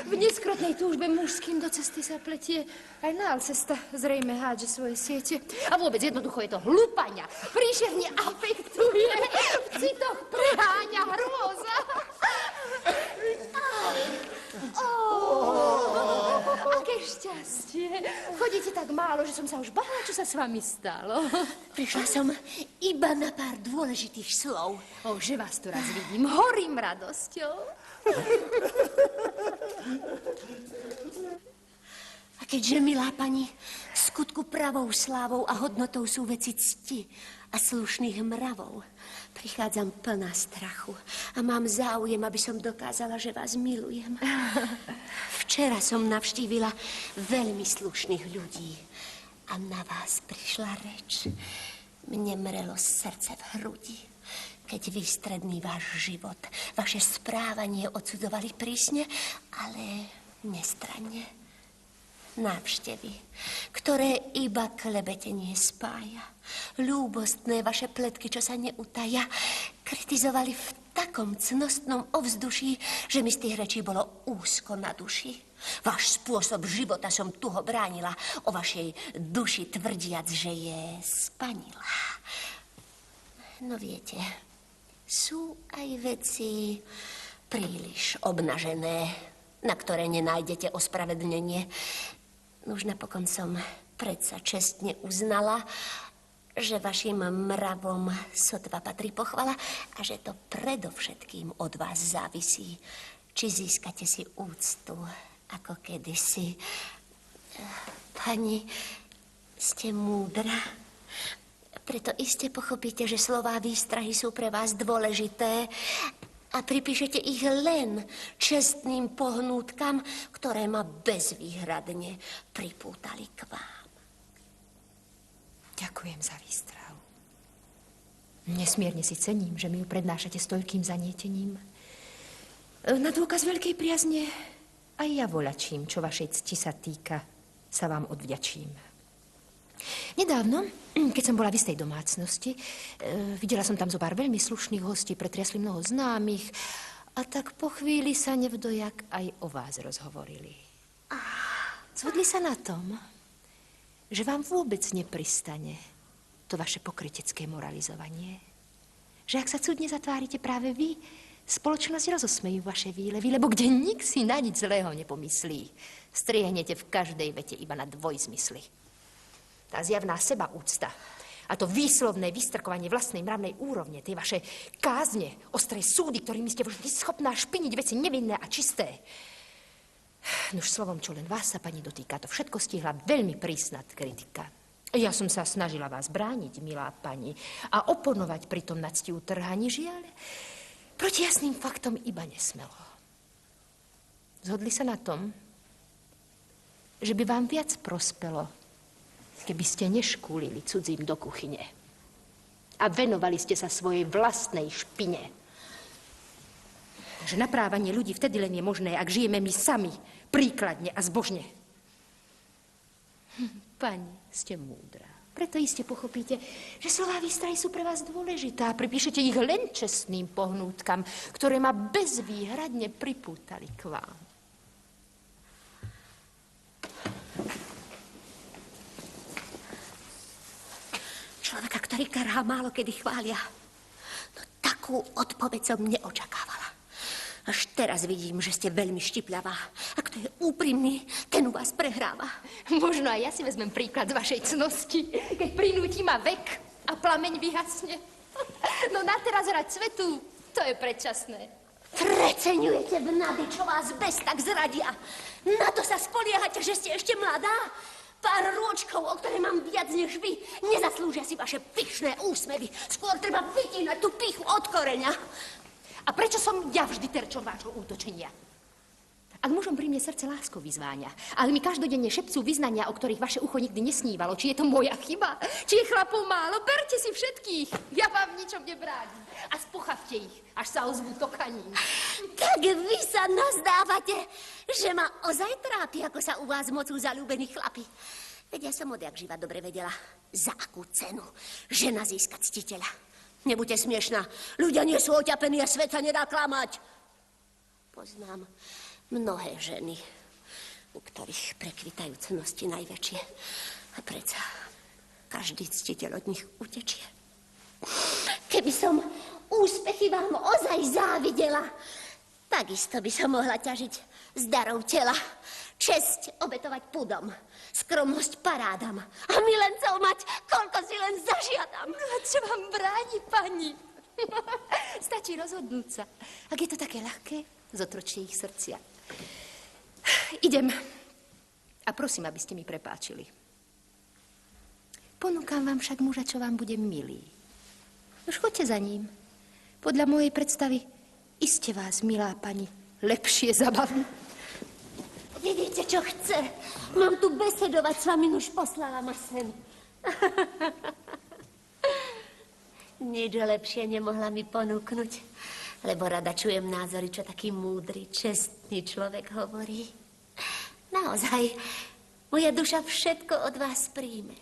V neskrotnej túžbe mužským do cesty sa pletie. Aj na Alcesta zrejme hádže svoje siete. A vôbec jednoducho je to hlúpaňa. Príšerne afektuje. V citoch preháňa hrôza. Aké šťastie. Chodíte tak málo, že som sa už bála, čo sa s vami stalo. Prišla som iba na pár dôležitých slov. Že vás tu raz vidím. Horím radosťou. A keďže, milá pani, v skutku pravou slávou a hodnotou sú veci cti a slušných mravov, prichádzam plná strachu a mám záujem, aby som dokázala, že vás milujem. Včera som navštívila veľmi slušných ľudí a na vás prišla reč. Mne mrelo srdce v hrudi, keď výstredný váš život, vaše správanie odsudzovali prísne, ale nestranne. Návštevy, ktoré iba klebetenie spája. Ľúbostné vaše pletky, čo sa neutaja, kritizovali v takom cnostnom ovzduší, že mi z tých rečí bolo úzko na duši. Váš spôsob života som tuho bránila, o vašej duši tvrdiac, že je spanilá. No viete, sú aj veci príliš obnažené, na ktoré nenájdete ospravedlnenie. Už napokon som predsa čestne uznala, že vašim mravom sotva patrí pochvala a že to predovšetkým od vás závisí, či získate si úctu, ako kedysi. Pani, ste múdra, preto iste pochopíte, že slová výstrahy sú pre vás dôležité a pripíšete ich len čestným pohnútkam, ktoré ma bezvýhradne pripútali k vám. Ďakujem za výstrahu. Nesmierne si cením, že mi ju prednášate s toľkým zanietením. Na dôkaz veľkej priazne aj ja voľačím, čo vašej cti sa týka, sa vám odvďačím. Nedávno, keď som bola v istej domácnosti, videla som tam zo pár veľmi slušných hostí, pretriasli mnoho známych a tak po chvíli sa nevdojak aj o vás rozhovorili. Zhodli sa na tom, že vám vôbec nepristane to vaše pokrytecké moralizovanie. Že ak sa cudne zatvárite práve vy, spoločnosť rozosmejú vaše výlevy, lebo kde nik si na nič zlého nepomyslí, striehnete v každej vete iba na dvojzmysly. Tá zjavná sebaúcta a to výslovné vystrkovanie vlastnej mravnej úrovne, tie vaše kázne, ostré súdy, ktorými ste vždy schopná špiniť veci nevinné a čisté. Nož slovom, čo len vás sa, pani, dotýka, to všetko stihla veľmi prísna kritika. Ja som sa snažila vás brániť, milá pani, a oponovať pri tom nadstihu trhaní, žiaľ, proti jasným faktom iba nesmelo. Zhodli sa na tom, že by vám viac prospelo, keby ste neškúlili cudzím do kuchyne a venovali ste sa svojej vlastnej špine. Že naprávanie ľudí vtedy len je možné, ak žijeme my sami, príkladne a zbožne. Pani, ste múdra. Preto iste pochopíte, že slová výstrahy sú pre vás dôležité a pripíšete ich len čestným pohnútkam, ktoré ma bezvýhradne pripútali k vám. Človeka, ktorý karhá, málo kedy chvália. No takú odpoveď som neočakávala. Až teraz vidím, že ste veľmi štipľavá. A kto je úprimný, ten u vás prehráva. Možno aj ja si vezmem príklad z vašej cnosti, keď prinúti ma vek a plameň vyhasne. No na teraz hrať svetu, to je predčasné. Preceňujete vnady, čo vás bez tak zradia. Na to sa spoliehate, že ste ešte mladá? Pár rôčkov, o ktoré mám viac než vy, nezaslúžia si vaše pyšné úsmevy. Skôr treba vytínať tú pichu od koreňa. A prečo som ja vždy terčom vášho útočenia? Ak mužom pri mne srdce láskou vyzváňa, ale mi každodenne šepcú vyznania, o ktorých vaše ucho nikdy nesnívalo, či je to moja chyba, či je chlapov málo, berte si všetkých, ja vám ničom nebránim. A spochavte ich, až sa ozvú tokaním. Tak vy sa nazdávate, že ma ozaj trápi, ako sa u vás mocú zaľúbení chlapi. Veď ja som odjak živa dobre vedela, za akú cenu žena získať ctiteľa. Nebuďte smiešná. Ľudia nie sú oťapení a svet sa nedá klamať. Poznám mnohé ženy, u ktorých prekvitajú cnosti najväčšie. A predsa každý ctiteľ od nich utečie. Keby som úspechy vám ozaj závidela, takisto by som mohla ťažiť z darov tela. Česť obetovať pudom, skromnosť parádam a milencov mať, koľko si len zažiadam. No a čo vám bráni, pani? Stačí rozhodnúť sa. Ak je to také ľahké, zotročte ich srdcia. Idem. A prosím, aby ste mi prepáčili. Ponúkam vám však muža, čo vám bude milý. Už choďte za ním. Podľa mojej predstavy iste vás, milá pani, lepšie zabaví. Vidíte, čo chce? Mám tu besedovať s vami, už poslala ma sem. Nič lepšie nemohla mi ponúknuť, lebo rada čujem názory, čo taký múdry, čestný človek hovorí. Naozaj, moja duša všetko od vás príjme.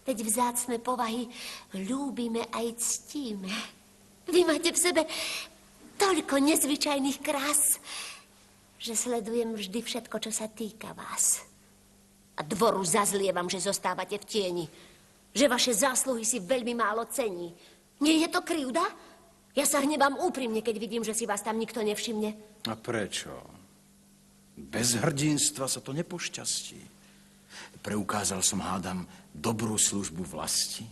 Veď vzácne povahy ľúbime aj ctíme. Vy máte v sebe toľko nezvyčajných krás, že sledujem vždy všetko, čo sa týka vás. A dvoru zazlievam, že zostávate v tieni. Že vaše zásluhy si veľmi málo cení. Nie je to krivda? Ja sa hnevám úprimne, keď vidím, že si vás tam nikto nevšimne. A prečo? Bez hrdinstva sa to nepošťastí. Preukázal som, hádam, dobrú službu vlasti.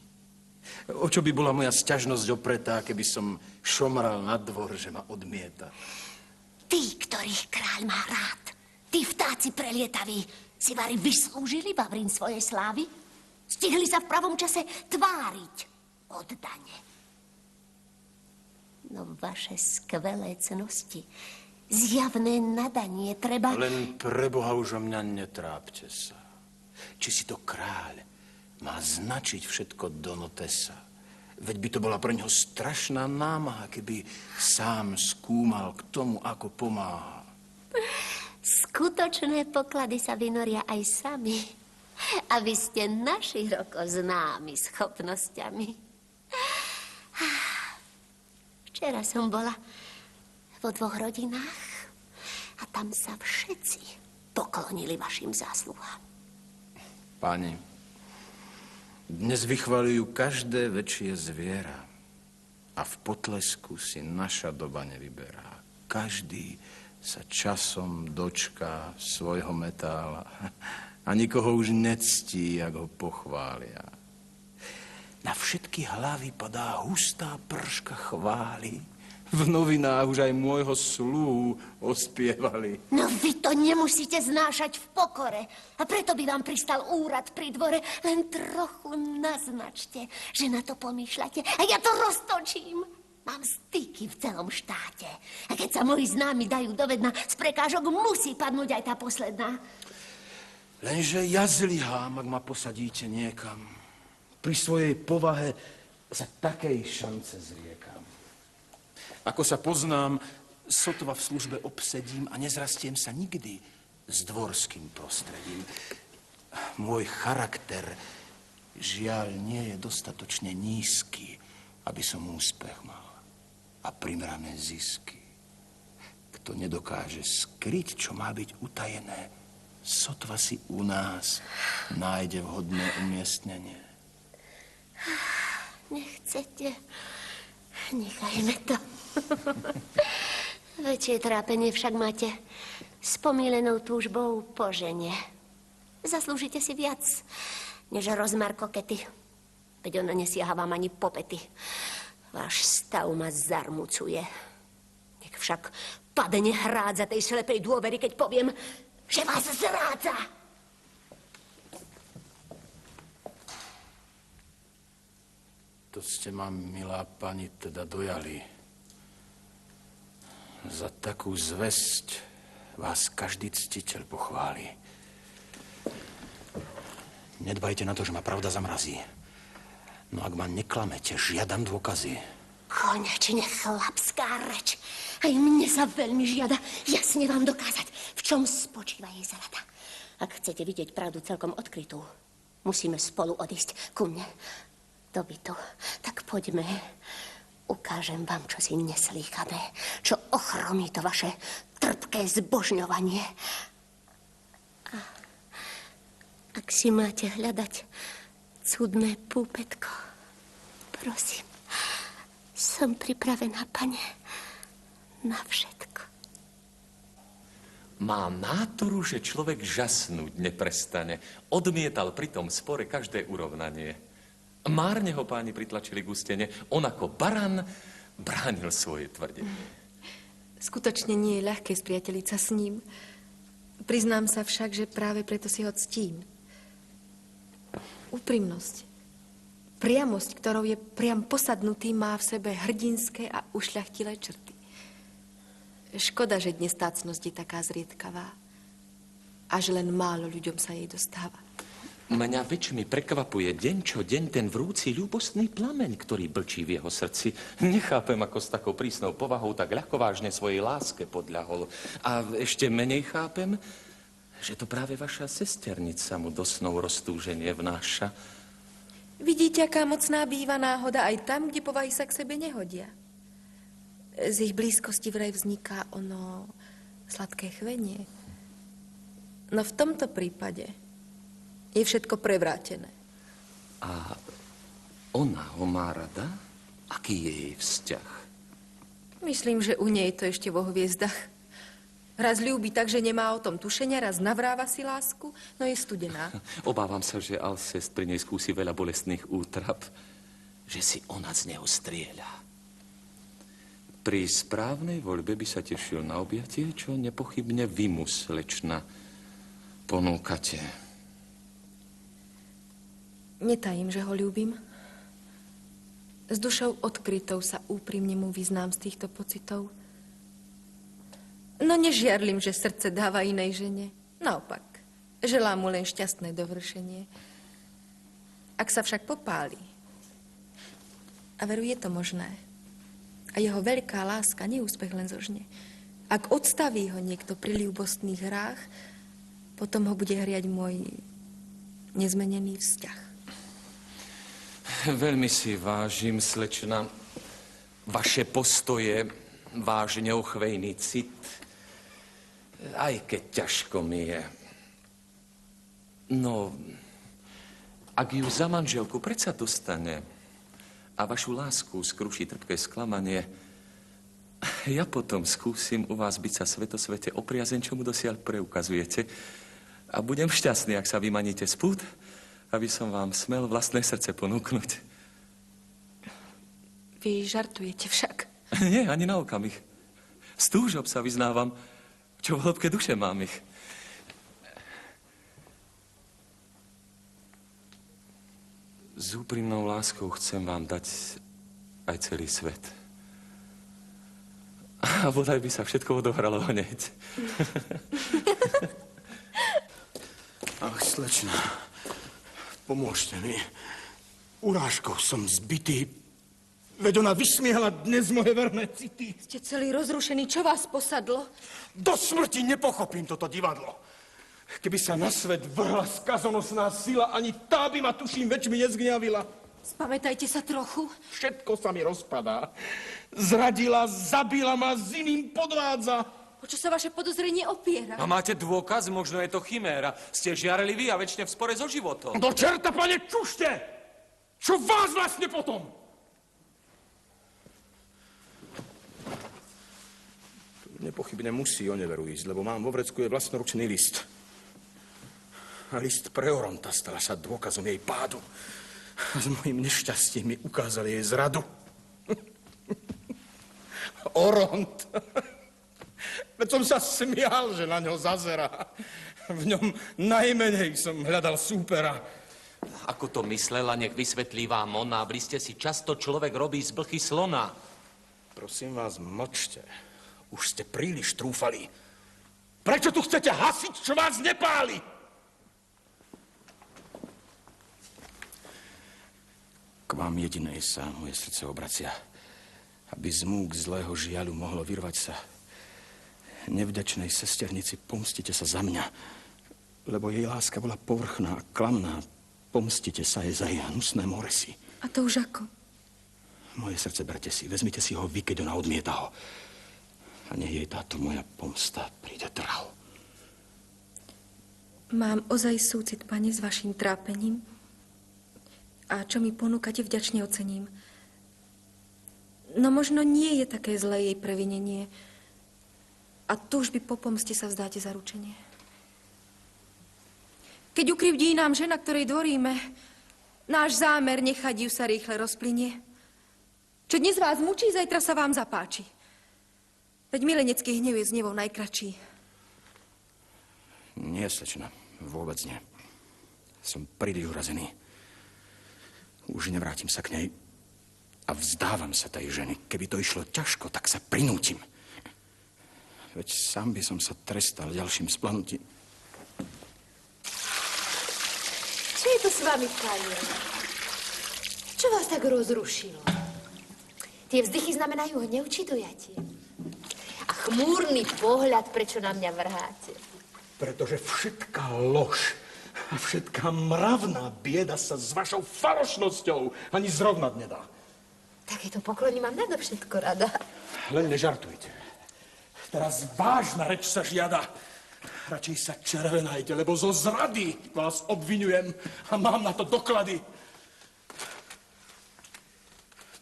O čo by bola moja sťažnosť opretá, keby som šomral na dvor, že ma odmieta? Tí, ktorých kráľ má rád, tí vtáci prelietaví, si vari vyslúžili Vavrín svojej slávy? Stihli sa v pravom čase tváriť oddane. No vaše skvelé cnosti, zjavné nadanie treba... Len pre Boha už o mňa netrápte sa. Či si to kráľ má značiť všetko do notesa. Veď by to bola pre neho strašná námaha, keby sám skúmal k tomu, ako pomáha. Skutočné poklady sa vynoria aj sami. A vy ste naširoko známi schopnosťami. Včera som bola vo 2 rodinách a tam sa všetci poklonili vašim zásluhám. Pani, dnes vychvaľujú každé väčšie zviera a v potlesku si naša doba nevyberá. Každý sa časom dočká svojho metála a nikoho už nectí, ak ho pochvália. Na všetky hlavy padá hustá prška chvály. V novinách už aj môjho sluhu ospievali. No vy to nemusíte znášať v pokore. A preto by vám pristal úrad pri dvore. Len trochu naznačte, že na to pomýšľate. A ja to roztočím. Mám styky v celom štáte. A keď sa moji známi dajú do vedna, z prekážok musí padnúť aj tá posledná. Lenže ja zlyhám, ak ma posadíte niekam. Pri svojej povahe sa takej šance zriekam. Ako sa poznám, sotva v službe obsedím a nezrastiem sa nikdy s dvorským prostredím. Môj charakter žiaľ nie je dostatočne nízky, aby som úspech mal a primerané zisky. Kto nedokáže skryť, čo má byť utajené, sotva si u nás nájde vhodné umiestnenie. Nechcete? Nechajme to. Väčšie trápenie však máte s pomílenou túžbou po žene. Zaslúžite si viac, než rozmar kokety. Veď ona nesiaha vám ani po pety. Váš stav ma zarmucuje. Nech však padne hrádza tej slepej dôvery, keď poviem, že vás zrádza. To ste ma, milá pani, teda dojali. Za takú zvesť vás každý ctiteľ pochváli. Nedbajte na to, že ma pravda zamrazí. No ak ma neklamete, žiadam dôkazy. Konečne chlapská reč. Aj mne sa veľmi žiada jasne vám dokázať, v čom spočíva jej zrada. Ak chcete vidieť pravdu celkom odkrytú, musíme spolu odísť ku mne do bytu. Tak poďme. Ukážem vám, čo si neslýchané, čo ochromí to vaše trpké zbožňovanie. A ak si máte hľadať cudné púpetko, prosím, som pripravená, pane, na všetko. Má nátoru, že človek žasnúť neprestane. Odmietal pri tom spore každé urovnanie. Márne ho páni pritlačili k ústene. On ako baran bránil svoje tvrdenie. Skutočne nie je ľahké spriateliť sa s ním. Priznám sa však, že práve preto si ho ctím. Úprimnosť, priamosť, ktorou je priam posadnutý, má v sebe hrdinské a ušľachtilé črty. Škoda, že dnes tácnosť je taká zriedkavá a že len málo ľuďom sa jej dostáva. Mňa väčšmi prekvapuje deň čo deň ten vrúci ľúbostný plameň, ktorý blčí v jeho srdci. Nechápem, ako s takou prísnou povahou tak ľahkovážne svojej láske podľahol. A ešte menej chápem, že to práve vaša sesternica mu do snov roztúženie vnáša. Vidíte, aká mocná býva náhoda aj tam, kde povahy sa k sebe nehodia. Z ich blízkosti vraj vzniká ono sladké chvenie. No v tomto prípade je všetko prevrátené. A ona ho má rada? Aký je jej vzťah? Myslím, že u nej to ešte vo hviezdach. Raz ľúbi tak, že nemá o tom tušenia, raz navráva si lásku, no je studená. Obávam sa, že Alcest pri nej skúsi veľa bolestných útrap, že si ona z neho strieľa. Pri správnej voľbe by sa tešil na objatie, čo nepochybne vy mu, slečna, ponúkate. Netajím, že ho ľúbim. S dušou odkrytou sa úprimne mu vyznám z týchto pocitov. No nežiarlim, že srdce dáva inej žene. Naopak, želám mu len šťastné dovršenie. Ak sa však popáli, a veru je to možné, a jeho veľká láska neúspech len zožne, ak odstaví ho niekto pri ľúbostných hrách, potom ho bude hriať môj nezmenený vzťah. Veľmi si vážim, slečna, vaše postoje, váš neochvejný cit, aj keď ťažko mi je. No, ak ju za manželku predsa dostane a vašu lásku skruší trpké sklamanie, ja potom skúsim u vás byť sa svetosvete o priazeň, čo mu dosiaľ preukazujete, a budem šťastný, ak sa vymaníte z pút, aby som vám smel vlastné srdce ponúknuť. Vy žartujete však. Nie, ani na okamih. Z túžob sa vyznávam, čo v hĺbke duše mám ich. S úprimnou láskou chcem vám dať aj celý svet. A bodaj by sa všetko odohralo hneď. Ach, slečna, pomôžte mi. Urážkou som zbitý. Veď ona vysmiela dnes moje verné city. Ste celý rozrušený. Čo vás posadlo? Do smrti nepochopím toto divadlo. Keby sa na svet vrhla skazonosná sila, ani tá by ma, tuším, väčšmi nezgňavila. Spamätajte sa trochu. Všetko sa mi rozpadá. Zradila, zabila ma, s iným podvádza. O čo sa vaše podozrenie opiera? A máte dôkaz? Možno je to chiméra. Ste žiarliví a väčšine v spore so životom. Do čerta, pane, čušte! Čo vás vlastne potom? Nepochybne musí o neveru ísť, lebo mám vo vrecku je vlastnoručný list. A list pre Oronta stala sa dôkazom jej pádu. A s mojím nešťastím mi ukázali jej zradu. Oront. Veď som sa smial, že na ňo zazerá. V ňom najmenej som hľadal súpera. Ako to myslela, nech vysvetlí vám ona. V liste si často človek robí z blchy slona. Prosím vás, mlčte. Už ste príliš trúfali. Prečo tu chcete hasiť, čo vás nepáli? K vám jedinej sa moje srdce obracia, aby z múk zlého žiaľu mohlo vyrvať sa. Nevďačnej sesternici, pomstite sa za mňa, lebo jej láska bola povrchná a klamná. Pomstite sa jej za jej hnusné moresy. A to už ako? Moje srdce berte si, vezmite si ho vy, keď ona odmieta ho. A nech jej táto moja pomsta príde draho. Mám ozaj súcit, pane, s vašim trápením. A čo mi ponúkate, vďačne ocením. No možno nie je také zlé jej previnenie. A túžby po pomste sa vzdáte zaručenie. Keď ukrivdí nám žena, ktorej dvoríme, náš zámer nechať ju sa rýchle rozplynie. Čo dnes vás mučí, zajtra sa vám zapáči. Veď milenecký hnev je z nevou najkratší. Nie, slečna, vôbec nie. Som príliš urazený. Už nevrátim sa k nej a vzdávam sa tej ženy. Keby to išlo ťažko, tak sa prinútim. Veď sám by som sa trestal ďalším splanutím. Čo je to s vami, pane? Čo vás tak rozrušilo? Tie vzdychy znamenajú hnev či dojatie? A chmúrny pohľad, prečo na mňa vrháte? Pretože všetká lož a všetká mravná bieda sa s vašou falošnosťou ani zrovnať nedá. Takéto poklony mám nadovšetko rada. Len nežartujte. Teraz vážna reč sa žiada. Radšej sa červenajte, lebo zo zrady vás obvinujem a mám na to doklady.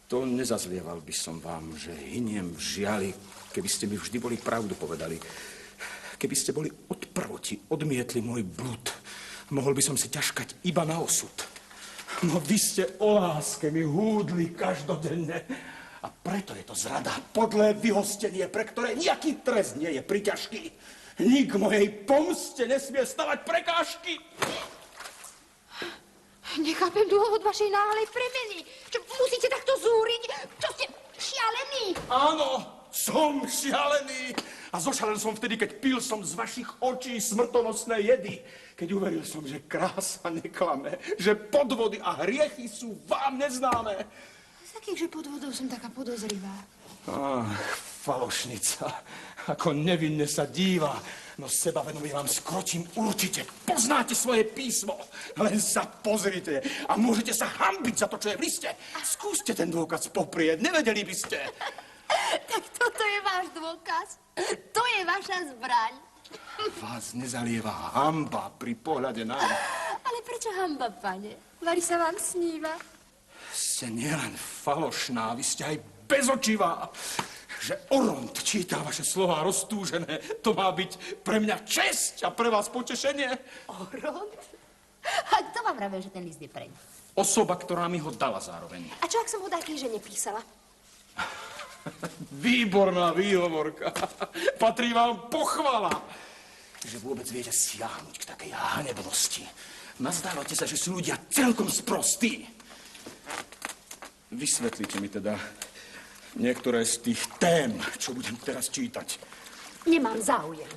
To nezazlieval by som vám, že hyniem v žiali, keby ste mi vždy boli pravdu povedali. Keby ste boli od prvoti odmietli môj blud, mohol by som si ťažkať iba na osud. No vy ste o láske mi húdli každodenne. A preto je to zrada, podlé vyhostenie, pre ktoré nejaký trest nie je priťažký. Nik mojej pomste nesmie stavať prekážky. Nechápem dôvod vašej náhlej premeny. Čo, musíte takto zúriť? Čo ste šialení? Áno, som šialený. A zošalen som vtedy, keď pil som z vašich očí smrtonosné jedy. Keď uveril som, že krása neklame, že podvody a hriechy sú vám neznáme. Z akýchže podvodov som taká podozrivá? Ach, falošnica, ako nevinne sa díva. No sebavedomie vám skročím určite. Poznáte svoje písmo. Len sa pozrite a môžete sa hanbiť za to, čo je v liste. Skúste ten dôkaz poprieť, nevedeli by ste. Tak toto je váš dôkaz. To je vaša zbraň. Vás nezalieva hanba pri pohľade na mňa. Ale prečo hanba, pane? Vari sa vám sníva. Ste nielen falošná, vy ste aj bezočivá. Že Oront číta vaše slová roztúžené, to má byť pre mňa česť a pre vás potešenie. Oront? A kto vám vravel, že ten list je preň? Osoba, ktorá mi ho dala zároveň. A čo, ak som ho taký, že nepísala? Výborná výhovorka. Patrí vám pochvala. Že vôbec viete siahnuť k takej hanebnosti. Nazdávate sa, že sú ľudia celkom sprostí. Vysvetlite mi teda niektoré z tých tém, čo budem teraz čítať. Nemám záujem.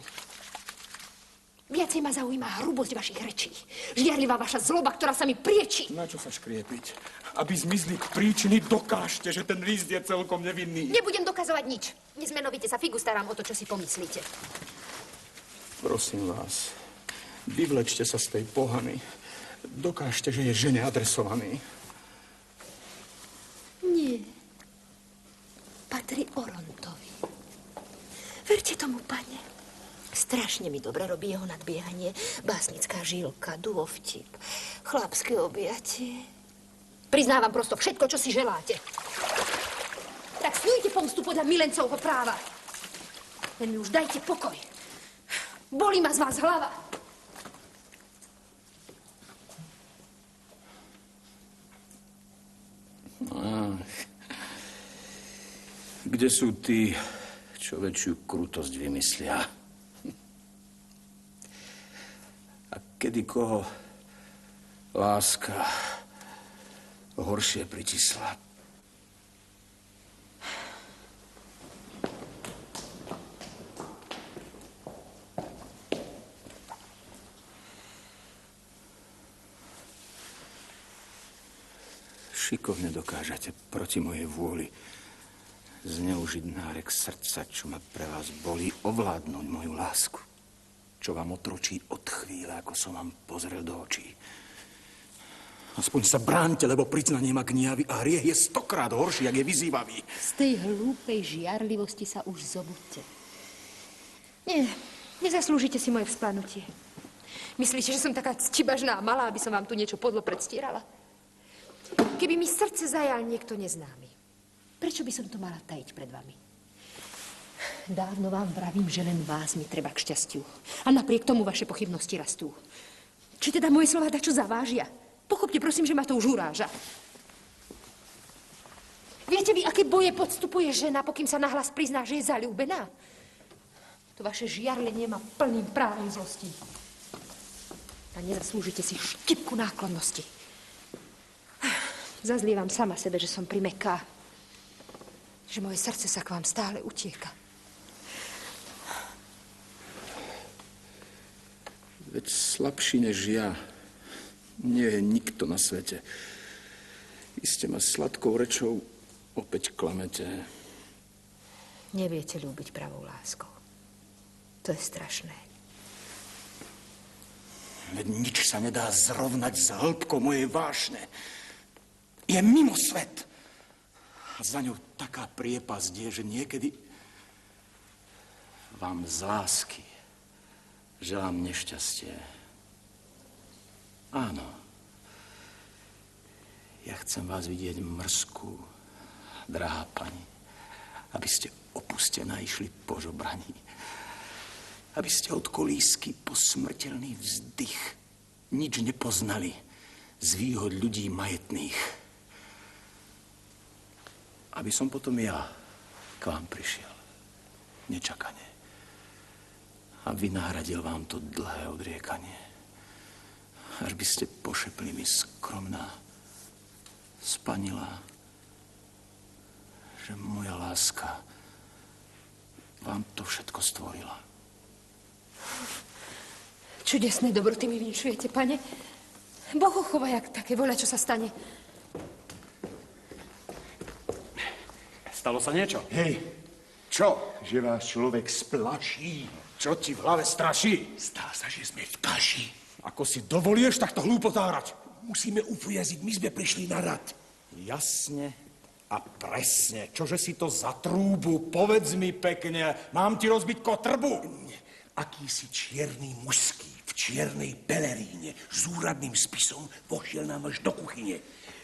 Viacej ma zaujíma hrubosť vašich rečí. Žiarlivá vaša zloba, ktorá sa mi prieči. Na čo sa škriepiť? Aby zmizli príčiny, dokážte, že ten list je celkom nevinný. Nebudem dokazovať nič. Nezmenovite sa, figu starám o to, čo si pomyslíte. Prosím vás, Vyvlečte sa z tej pohany. Dokážte, že je žene adresovaný. Nie. Patrí Orontovi. Verte tomu, pane. Strašne mi dobre robí jeho nadbiehanie. Básnická žilka, dôvtip, chlapské objatie. Priznávam prosto všetko, čo si želáte. Tak snujte pomstu podľa milencovho práva. Len mi už dajte pokoj. Bolí ma z vás hlava. Kde sú tí, čo väčšiu krutosť vymyslia? A kedy koho láska horšie pritisla? Šikovne dokážete proti mojej vôli zneužiť nárek srdca, čo ma pre vás bolí, ovládnuť moju lásku, čo vám otročí od chvíle, ako som vám pozrel do očí. Aspoň sa bránte, lebo priznanie ma gniaví a hriech je 100-krát horší, jak je vyzývavý. Z tej hlúpej žiarlivosti sa už zobudte. Nie, nezaslúžite si moje vzplanutie. Myslíte, že som taká ctibažná a malá, aby som vám tu niečo podlo predstierala? Keby mi srdce zajal niekto neznámy, prečo by som to mala tajiť pred vami? Dávno vám vravím, že len vás mi treba k šťastiu. A napriek tomu vaše pochybnosti rastú. Či teda moje slova dačo zavážia? Pochopte, prosím, že ma to už uráža. Viete vy, aké boje podstupuje žena, pokým sa nahlas prizná, že je zaľúbená? To vaše žiarlenie má plným právom zlosti. A nezaslúžite si štipku náklonnosti. Zazlievam sama sebe, že som primeká. Že moje srdce sa k vám stále utieka. Veď slabší než ja nie je nikto na svete. Iste ma sladkou rečou opäť klamete. Neviete ľúbiť pravou láskou. To je strašné. Veď nič sa nedá zrovnať s hĺbkou mojej vášne. Je mimo svet. A za ňou taká priepasť je, že niekedy vám z lásky želám nešťastie. Áno. Ja chcem vás vidieť mrzkú, drahá pani, aby ste opustená išli po žobraní. Aby ste od kolísky po smrteľný vzdych nič nepoznali z výhod ľudí majetných. Aby som potom ja k vám prišiel, nečakane, a vynahradil vám to dlhé odriekanie. Až by ste pošepli mi skromná, spanilá, že moja láska vám to všetko stvorila. Čudesné dobroty mi vinšujete, pane. Boh uchová, jak také voľa, čo sa stane. Stalo sa niečo? Hej, čo? Že vás človek splaší. Čo ti v hlave straší? Zdá sa, že sme v kaši. Ako si dovolieš takto hlúpo tárať? Musíme ufujaziť, my sme prišli na rad. Jasne a presne. Čože si to za trúbu? Povedz mi pekne. Mám ti rozbiť kotrbu? Akýsi čierny mužský v čiernej peleríne s úradným spisom vošiel nám až do kuchyne.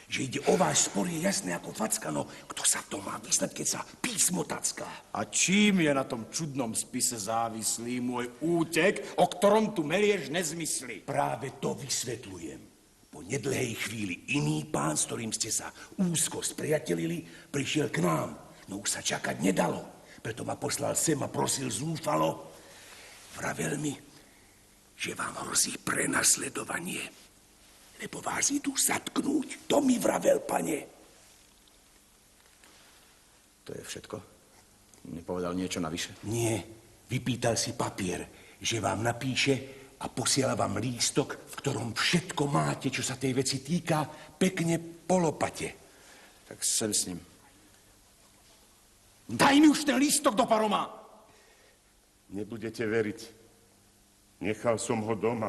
Že ide o váš spor, je jasné ako facka, no kto sa to má vyznať, keď sa písmo tacká? A čím je na tom čudnom spise závislý môj útek, o ktorom tu melieš nezmysly? Práve to vysvetľujem. Po nedlhej chvíli iný pán, s ktorým ste sa úzko spriatelili, prišiel k nám. No už sa čakať nedalo. Preto ma poslal sem a prosil zúfalo. Vravel mi, že vám hrozí prenasledovanie. Lebo vás idú zatknúť. To mi vravel, pane. To je všetko? Nepovedal niečo navyše? Nie. Vypýtal si papier, že vám napíše a posiela vám lístok, v ktorom všetko máte, čo sa tej veci týka, pekne po lopate. Tak sem s ním. Daj mi už ten lístok do paroma. Nebudete veriť. Nechal som ho doma.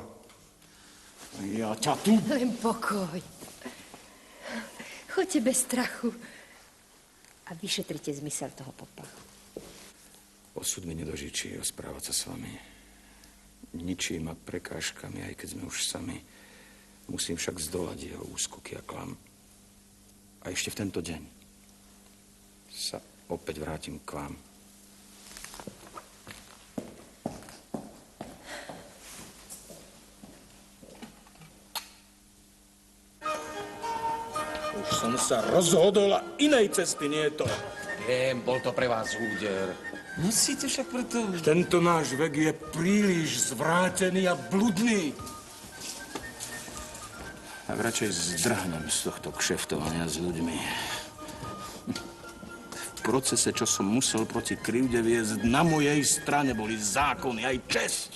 Ja ťa tu... Len pokoj. Choďte bez strachu a vyšetrite zmysel toho popachu. Osud mi nedožičí rozprávať sa s vami. Ničí ma prekážkami, aj keď sme už sami. Musím však zdolať jeho úskoky a klam. A ešte v tento deň sa opäť vrátim k vám. Už som sa rozhodol a inej cesty nie je to. Viem, bol to pre vás úder. Musíte však preto... Tento náš vek je príliš zvrátený a bludný. Tak radšej zdrhnem z tohto kšeftovania s ľuďmi. V procese, čo som musel proti krivde viesť, na mojej strane boli zákony, aj česť.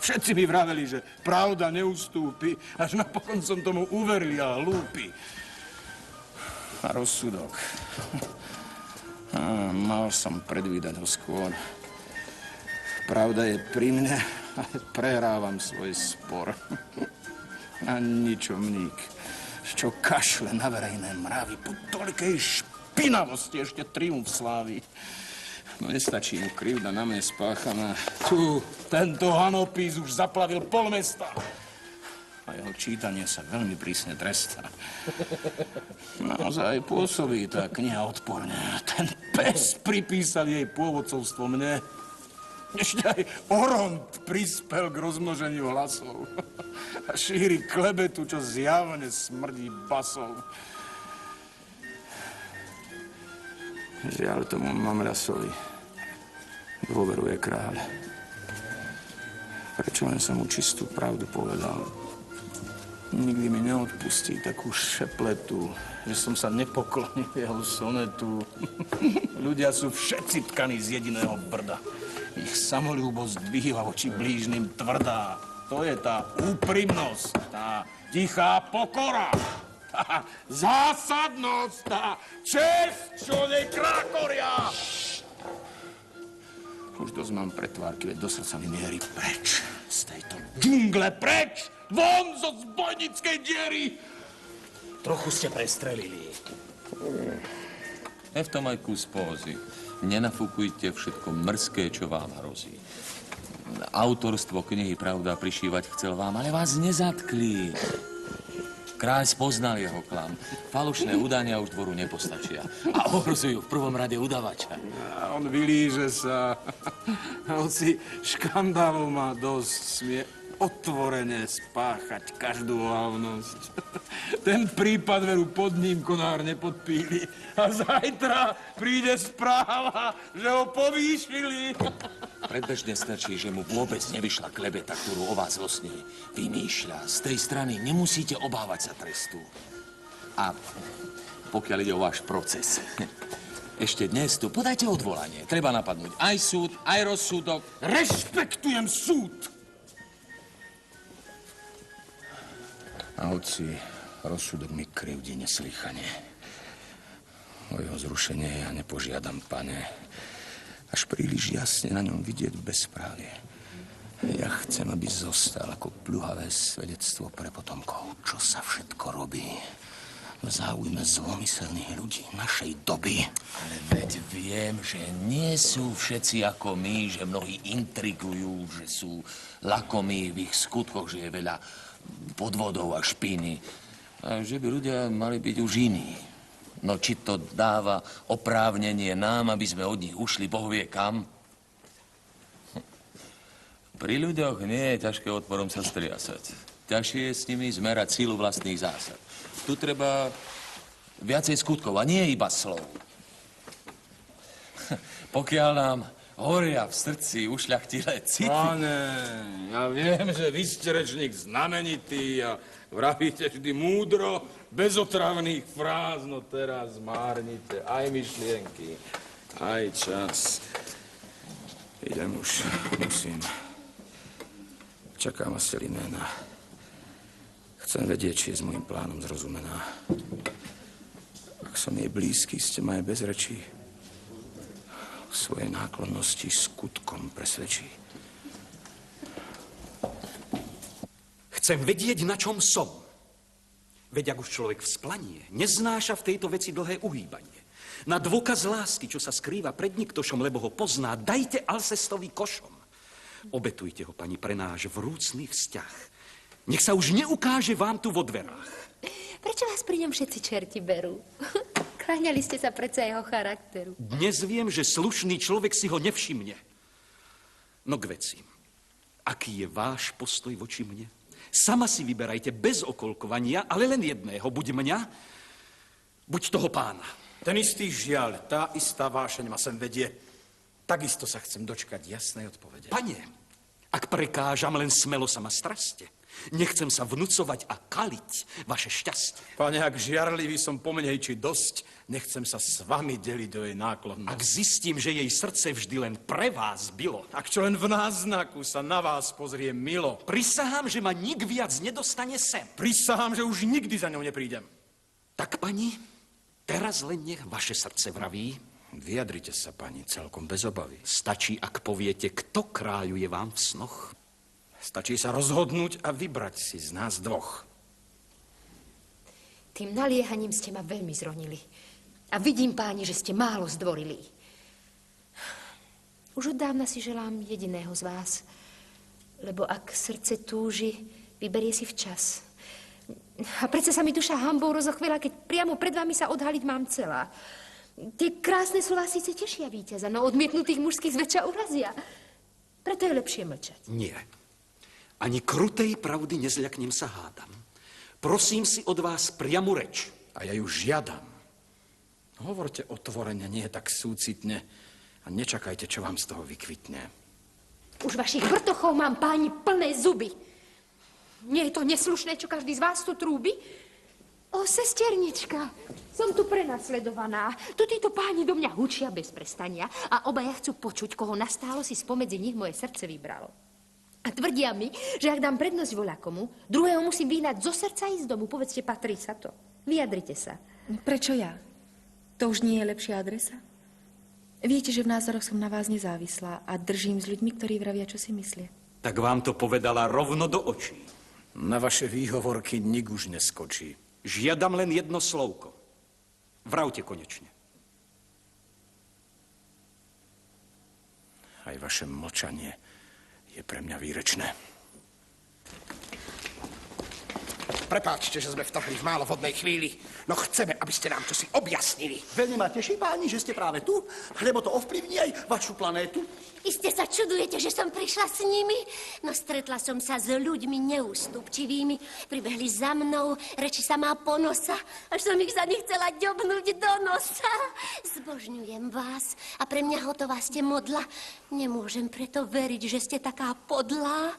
Všetci mi vraveli, že pravda neustúpi, až napokon som tomu uveril a hlúpi. A rozsudok. Mal som predvídať ho skôr. Pravda je pri mne, ale prehrávam svoj spor. A ničomník, čo kašle na verejné mravy, po toľkej špinavosti ešte triumf slávy. No nestačí mu krivda na mne spáchaná. Tu, tento hanopís už zaplavil pol mesta. A jeho čítanie sa veľmi prísne trestá. Naozaj pôsobí tá kniha odporne. Ten pes pripísal jej pôvodcovstvo mne. Ešte aj Oront prispel k rozmnoženiu hlasov. A šíri klebetu, čo zjavne smrdí basov. Žiaľ tomu Mamľasovi dôveruje kráľ. Prečo len som mu čistú pravdu povedal? Nikdy mi neodpustí takú šepletu, že som sa nepoklonil jeho sonetu. Ľudia sú všetci tkaní z jediného brda. Ich samolúbosť dvíha voči blížnym tvrdá. To je tá úprimnosť, tá tichá pokora, tá zásadnosť, tá česť, čo nekrákoria. Už dosť mám pretvárky, veď do srdca mi mierí preč z tejto džungle, preč! Von zo zbojnickej diery! Trochu ste prestrelili. Je v tom aj kus pózy. Nenafúkujte všetko mrzké, čo vám hrozí. Autorstvo knihy Pravda prišívať chcel vám, ale vás nezatkli. Kráľ spoznal jeho klam. Falošné udania už dvoru nepostačia. A ohrozujú v prvom rade udavača. A on vylíže sa. A hoci škandálov má dosť, smie otvorene spáchať každú ohavnosť. Ten prípad veru pod ním konár nepodpíli. A zajtra príde správa, že ho povýšili. Predbežne stačí, že mu vôbec nevyšla klebeta, ktorú o vás zlostne vymýšľa. Z tej strany nemusíte obávať sa trestu. A pokiaľ ide o váš proces, ešte dnes tu podajte odvolanie. Treba napadnúť aj súd, aj rozsudok. Rešpektujem súd! A hoci rozsudok mi krivdí neslýchane. O jeho zrušenie ja nepožiadam, pane. Až príliš jasne na ňom vidieť bezprávie. Ja chcem, aby zostal ako pľuhavé svedectvo pre potomkov, čo sa všetko robí v záujme zlomyselných ľudí našej doby. Ale veď viem, že nie sú všetci ako my, že mnohí intrigujú, že sú lakomí v ich skutkoch, že je veľa podvodov a špiny. A že by ľudia mali byť už iní. No či to dáva oprávnenie nám, aby sme od nich ušli Boh vie kam? Pri ľuďoch nie je ťažké odporom sa striasať. Ťažšie je s nimi zmerať sílu vlastných zásad. Tu treba viacej skutkov a nie iba slov. Pokiaľ nám horia v srdci ušľachtilé city. Pane, ja viem, že vy ste rečník znamenitý a vravíte vždy múdro, bez otravných fráz, no teraz márnite aj myšlienky, aj čas. Idem už, musím. Čaká ma Seliména. Chcem vedieť, či je s môjim plánom zrozumená. Ak som jej blízky, ste ma aj bez rečí. Svojej náklonnosti skutkom presvedčí. Chcem vedieť, na čom som. Veď ak už človek vzplanie, neznáša v tejto veci dlhé uhýbanie. Na dôkaz lásky, čo sa skrýva pred niktošom, lebo ho pozná, dajte Alcestový košom. Obetujte ho, pani, pre náš vrúcný vzťah. Nech sa už neukáže vám tu vo dverách. Prečo vás pri ňom všetci čerti berú? Kláňali ste sa predsa jeho charakteru. Dnes viem, že slušný človek si ho nevšimne. No k veci. Aký je váš postoj voči mne? Sama si vyberajte bez okolkovania, ale len jedného. Buď mňa, buď toho pána. Ten istý žiaľ, tá istá vášeň ma sem vedie. Takisto sa chcem dočkať jasnej odpovede. Pane, ak prekážam, len smelo sa ma straste. Nechcem sa vnúcovať a kaliť vaše šťastie. Pane, ak žiarlivý som pomenej či dosť, nechcem sa s vami deliť o jej náklonnosť. Ak zistím, že jej srdce vždy len pre vás bylo. Ak čo len v náznaku sa na vás pozrie milo. Prisahám, že ma nik viac nedostane sem. Prisahám, že už nikdy za ňou neprídem. Tak, pani, teraz len nech vaše srdce vraví. Vyjadrite sa, pani, celkom bez obavy. Stačí, ak poviete, kto kráľuje vám v snoch. Stačí sa rozhodnúť a vybrať si z nás dvoch. Tým naliehaním ste ma veľmi zronili. A vidím, páni, že ste málo zdvorilí. Už od dávna si želám jediného z vás. Lebo ak srdce túži, vyberie si včas. A predsa sa mi duša hanbou rozochvela, keď priamo pred vami sa odhaliť mám celá. Tie krásne slová síce tešia víťaza, no odmietnutých mužských zväčša urazia. Preto je lepšie mlčať. Nie. Ani krutej pravdy nezľaknem sa hádam. Prosím si od vás priamu reč. A ja ju žiadam. Hovorte otvorene, nie tak súcitne a nečakajte, čo vám z toho vykvitne. Už vašich vrtochov mám, páni, plné zuby. Nie je to neslušné, čo každý z vás tu trúbi? O, sesternička, som tu prenasledovaná. Tu títo páni do mňa hučia bez prestania a obaja chcú počuť, koho nastálo si spomedzi nich moje srdce vybralo. A tvrdia mi, že ak dám prednosť voľakomu, druhého musím vyhnať zo srdca i z domu. Povedzte, patrí sa to. Vyjadrite sa. Prečo ja? To už nie je lepšia adresa? Viete, že v názoroch som na vás nezávislá a držím s ľuďmi, ktorí vravia, čo si myslia. Tak vám to povedala rovno do očí. Na vaše výhovorky nik už neskočí. Žiadam len jedno slovko. Vravte konečne. Aj vaše mlčanie je pre mňa výrečné. Prepáčte, že sme vtrhli v málo vhodnej chvíli, no chceme, aby ste nám čosi objasnili. Veľmi ma teší, páni, že ste práve tu, lebo to ovplyvní aj vašu planétu. Iste sa čudujete, že som prišla s nimi? No stretla som sa s ľuďmi neústupčivými. Pribehli za mnou, reči sa má ponosa, až som ich za nich chcela ďobnúť do nosa. Zbožňujem vás a pre mňa hotová ste modla. Nemôžem preto veriť, že ste taká podlá.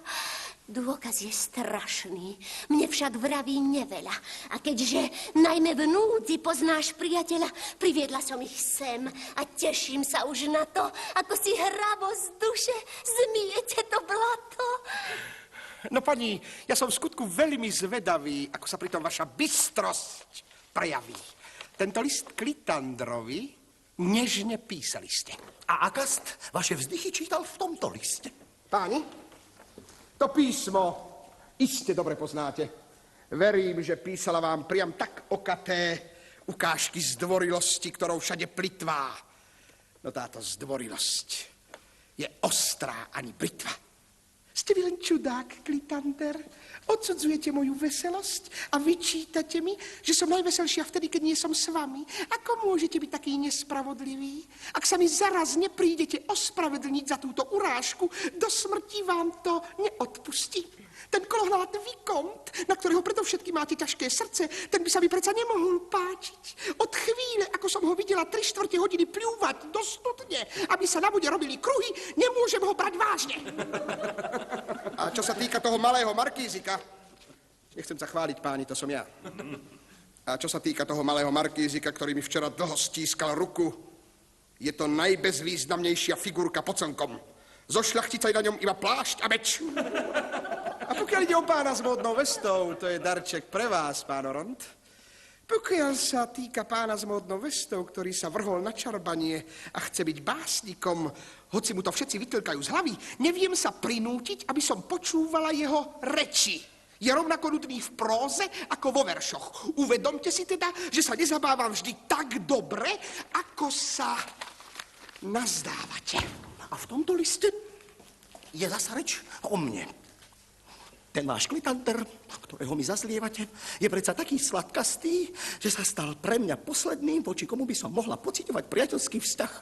Dôkaz je strašný, mne však vraví neveľa. A keďže najmä v núdzi poznáš priateľa, priviedla som ich sem a teším sa už na to, ako si hravo z duše zmiete to blato. No pani, ja som v skutku veľmi zvedavý, ako sa pritom vaša bystrosť prejaví. Tento list Klitandrovi nežne písali ste. A Akast vaše vzdychy čítal v tomto liste. Páni, to písmo iste dobre poznáte. Verím, že písala vám priam tak okaté ukážky zdvorilosti, ktorou všade plitvá. No táto zdvorilosť je ostrá ani britva. Ste vy len čudák, Klitander? Odsudzujete moju veselosť a vyčítate mi, že som najveselšia vtedy, keď nie som s vami. Ako môžete byť taký nespravodlivý? Ak sa mi zaraz neprídete ospravedlniť za túto urážku, do smrti vám to neodpustí. Ten kolohlát vikont, na ktorého predovšetkým máte ťažké srdce, ten by sa mi predsa nemohol páčiť. Od chvíle, ako som ho videla 3/4 hodiny pľúvať do studne, aby sa na vode robili kruhy, nemôžem ho brať vážne. A čo sa týka toho malého markízika, nechcem sa chváliť, páni, to som ja. A čo sa týka toho malého markízika, ktorý mi včera dlho stískal ruku, je to najbezvýznamnejšia figurka pod slnkom. Zo šľachtica je na ňom iba plášť a meč. A pokiaľ ide o pána s módnou vestou, to je darček pre vás, pán Oront. Pokiaľ sa týka pána s módnou vestou, ktorý sa vrhol na čarbanie a chce byť básnikom, hoci mu to všetci vytlkajú z hlavy, neviem sa prinútiť, aby som počúvala jeho reči. Je rovnako nudný v próze ako vo veršoch. Uvedomte si teda, že sa nezabávam vždy tak dobre, ako sa nazdávate. A v tomto liste je zasa reč o mne. Ten váš klitanter, ktorého mi zazlievate, je predsa taký sladkastý, že sa stal pre mňa posledným, voči komu by som mohla pociťovať priateľský vzťah.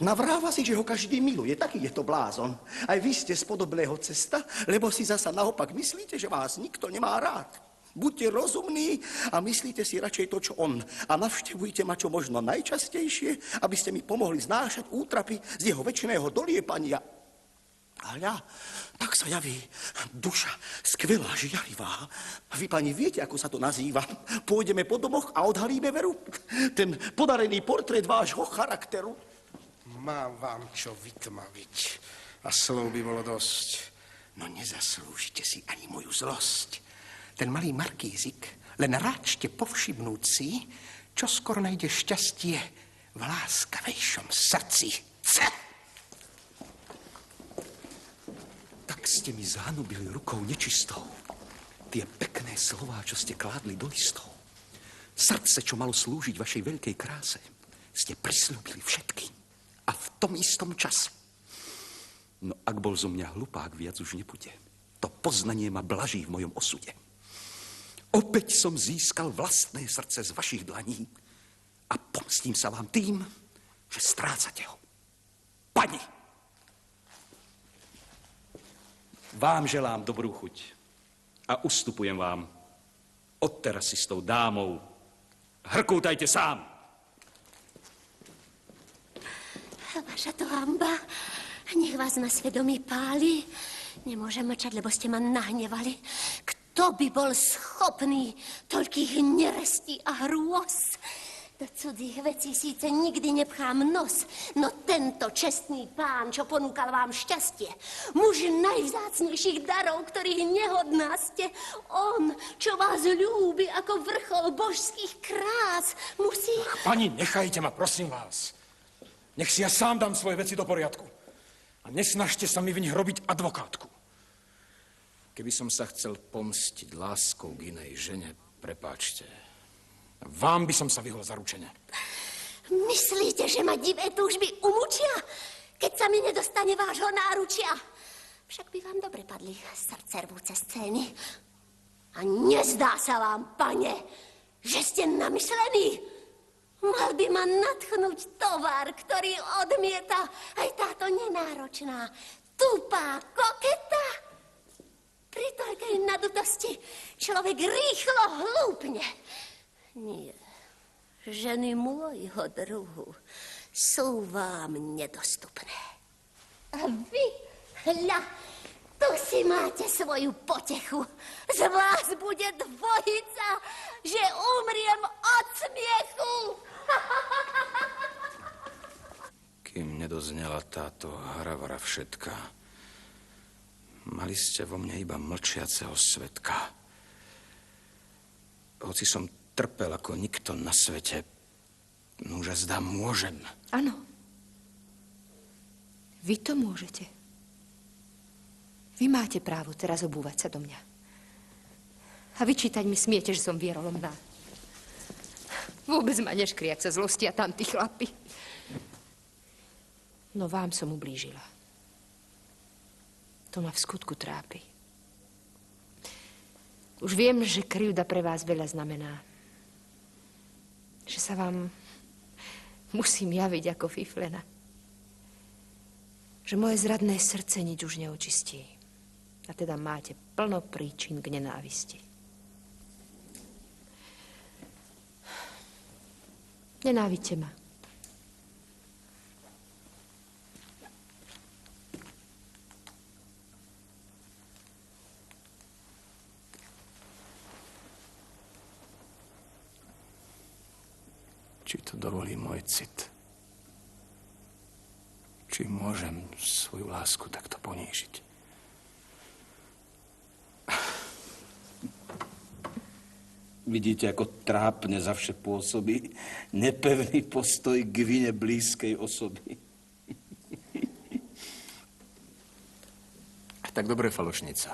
Navráva si, že ho každý miluje, taký je to blázon. Aj vy ste z podobného cesta, lebo si zasa naopak myslíte, že vás nikto nemá rád. Buďte rozumní a myslíte si radšej to, čo on. A navštevujte ma čo možno najčastejšie, aby ste mi pomohli znášať útrapy z jeho večného doliepania. A ja, tak sa javí duša skvelá, žiarivá. Vy, pani, viete, ako sa to nazýva? Pôjdeme po domoch a odhalíme veru. Ten podarený portrét vášho charakteru. Mám vám čo vytmaviť. A slov by bolo dosť. No nezaslúžite si ani moju zlosť. Ten malý markízik, len ráčte povšimnúť si, čo skoro nájde šťastie v láskavejšom srdci. Tak ste mi zahanubili rukou nečistou tie pekné slová, čo ste kládli do listov. Srdce, čo malo slúžiť vašej veľkej kráse, ste prisľúbili všetky. A v tom istom čase. No ak bol zo mňa hlupák, viac už nebude. To poznanie ma blaží v mojom osude. Opäť som získal vlastné srdce z vašich dlaní a pomstím sa vám tým, že strácate ho. Pani! Vám želám dobrú chuť a ustupujem vám. Odteraz si s tou dámou hrkútajte sám. Vaša to hamba, nech vás na svedomí páli. Nemôžem mlčať, lebo ste ma nahnevali. Kto by bol schopný toľkých nerestí a hrôz? Do cudzích vecí síce nikdy nepchám nos, no tento čestný pán, čo ponúkal vám šťastie, muž najvzácnejších darov, ktorých nehodná ste, on, čo vás ľúbi ako vrchol božských krás, musí... Pani, nechajte ma, prosím vás. Nech si ja sám dám svoje veci do poriadku. A nesnažte sa mi v nich robiť advokátku. Keby som sa chcel pomstiť láskou k inej žene, prepáčte. Vám by som sa vyhol zaručene. Myslíte, že ma divé túžby umučia, keď sa mi nedostane vášho náručia? Však by vám dobre padli srdcervúce scény. A nezdá sa vám, pane, že ste namyslení? Mal by ma nadchnúť tovar, ktorý odmieta aj táto nenáročná, tupá koketa. Pri toľkej nadutosti človek rýchlo hlúpne. Nie, ženy môjho druhu sú vám nedostupné. A vy, hľa, tu si máte svoju potechu. Z vás bude dvojica, že umriem od smiechu. Kým nedoznela táto hravara všetka, mali ste vo mne iba mlčiaceho svedka. Hoci som trpel ako nikto na svete, nuže zdá môžem. Áno. Vy to môžete. Vy máte právo teraz obúvať sa do mňa. A vyčítať mi smiete, že som vierolomná. Vôbec ma neškrie, ak sa zlostia tam tí chlapi. No vám som ublížila. To ma v skutku trápi. Už viem, že krivda pre vás veľa znamená. Že sa vám musím javiť ako fiflena. Že moje zradné srdce nič už neočistí. A teda máte plno príčin k nenávisti. Nenávidte ma. Či to dovolí môj cit? Či môžem svoju lásku takto ponížiť? Vidíte, ako trápne zavše pôsobí nepevný postoj k vine blízkej osoby. Tak dobre, falošnica.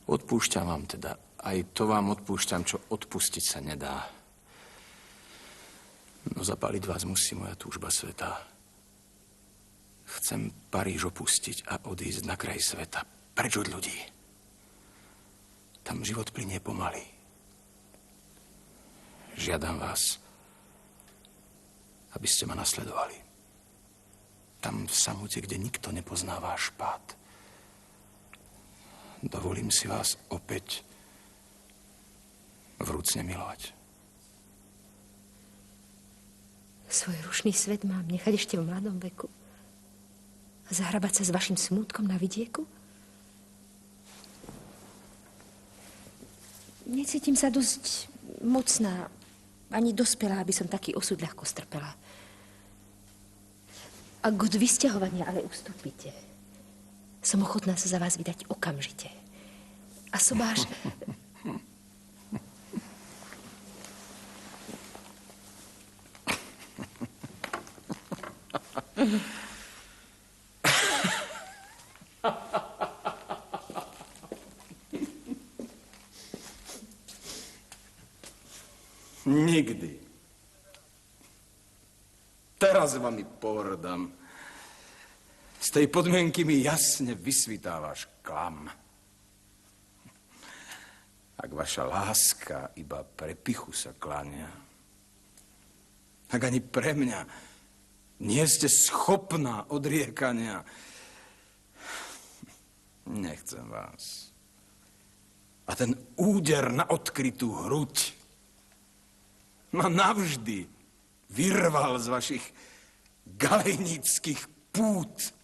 Odpúšťam vám teda. Aj to vám odpúšťam, čo odpustiť sa nedá. No zapáliť vás musí moja túžba sveta. Chcem Paríž opustiť a odísť na kraj sveta. Preč od ľudí. Tam život plynie pomaly. Žiadam vás, aby ste ma nasledovali. Tam v samote, kde nikto nepozná váš pád. Dovolím si vás opäť vrúcne milovať. Svoj rušný svet mám nechať ešte v mladom veku? A zahrabať sa s vašim smútkom na vidieku? Necítim sa dosť mocná, ani dospelá, aby som taký osud ľahko strpela. Ak od vysťahovania ale ustúpite, som ochotná sa za vás vydať okamžite. A sobáš... Nikdy. Teraz vami pohrdám. Z tej podmienky mi jasne vysvitávaš klam. Ak vaša láska iba pre pichu sa kláňa, ak ani pre mňa nie ste schopná odriekania, nechcem vás. A ten úder na odkrytú hruď ma navždy vyrval z vašich galejnických pút.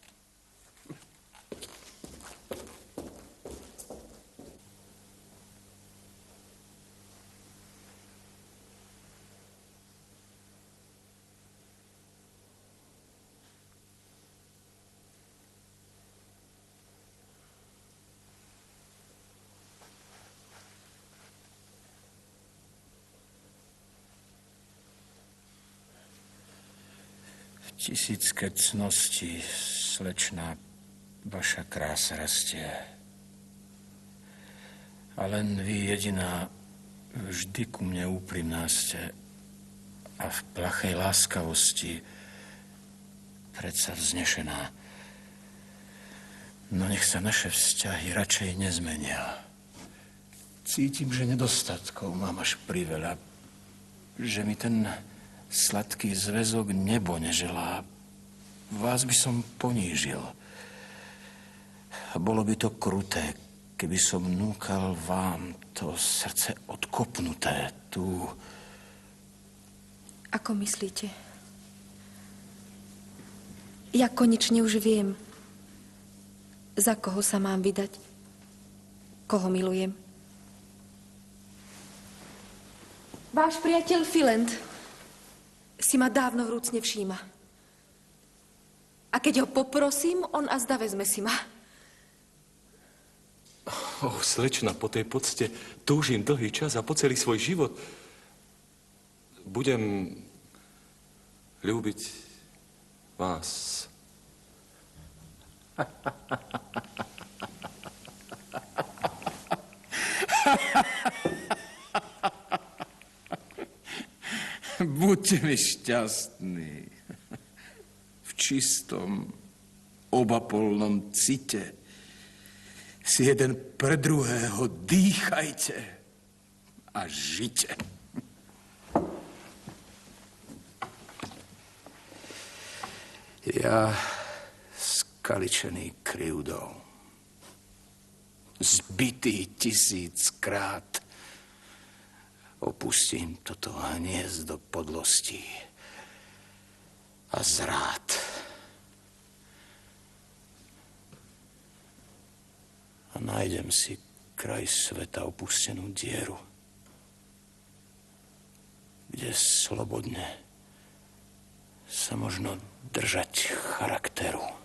Tisícke cností, slečná, vaša krása rastie. A len vy jediná vždy ku mne úprimná ste a v plachej láskavosti predsa vznešená. No nech sa naše vzťahy radšej nezmenia. Cítim, že nedostatkov mám až priveľa, že mi ten sladký zväzok nebo neželá. Vás by som ponížil. A bolo by to kruté, keby som núkal vám to srdce odkopnuté tu. Ako myslíte? Ja konečne už viem, za koho sa mám vydať, koho milujem. Váš priateľ Filent si ma dávno vrúcne všíma. A keď ho poprosím, on azda vezme si ma. Slečna, po tej pocte túžim dlhý čas a po celý svoj život. Budem ľúbiť vás. Buďte mi šťastní. V čistom, obapolnom cite si jeden pre druhého dýchajte a žite. Ja skaličený krivdou, zbitý 1000-krát, opustím toto hniezdo podlostí a zrád. A nájdem si kraj sveta opustenú dieru, kde slobodne sa možno držať charakteru.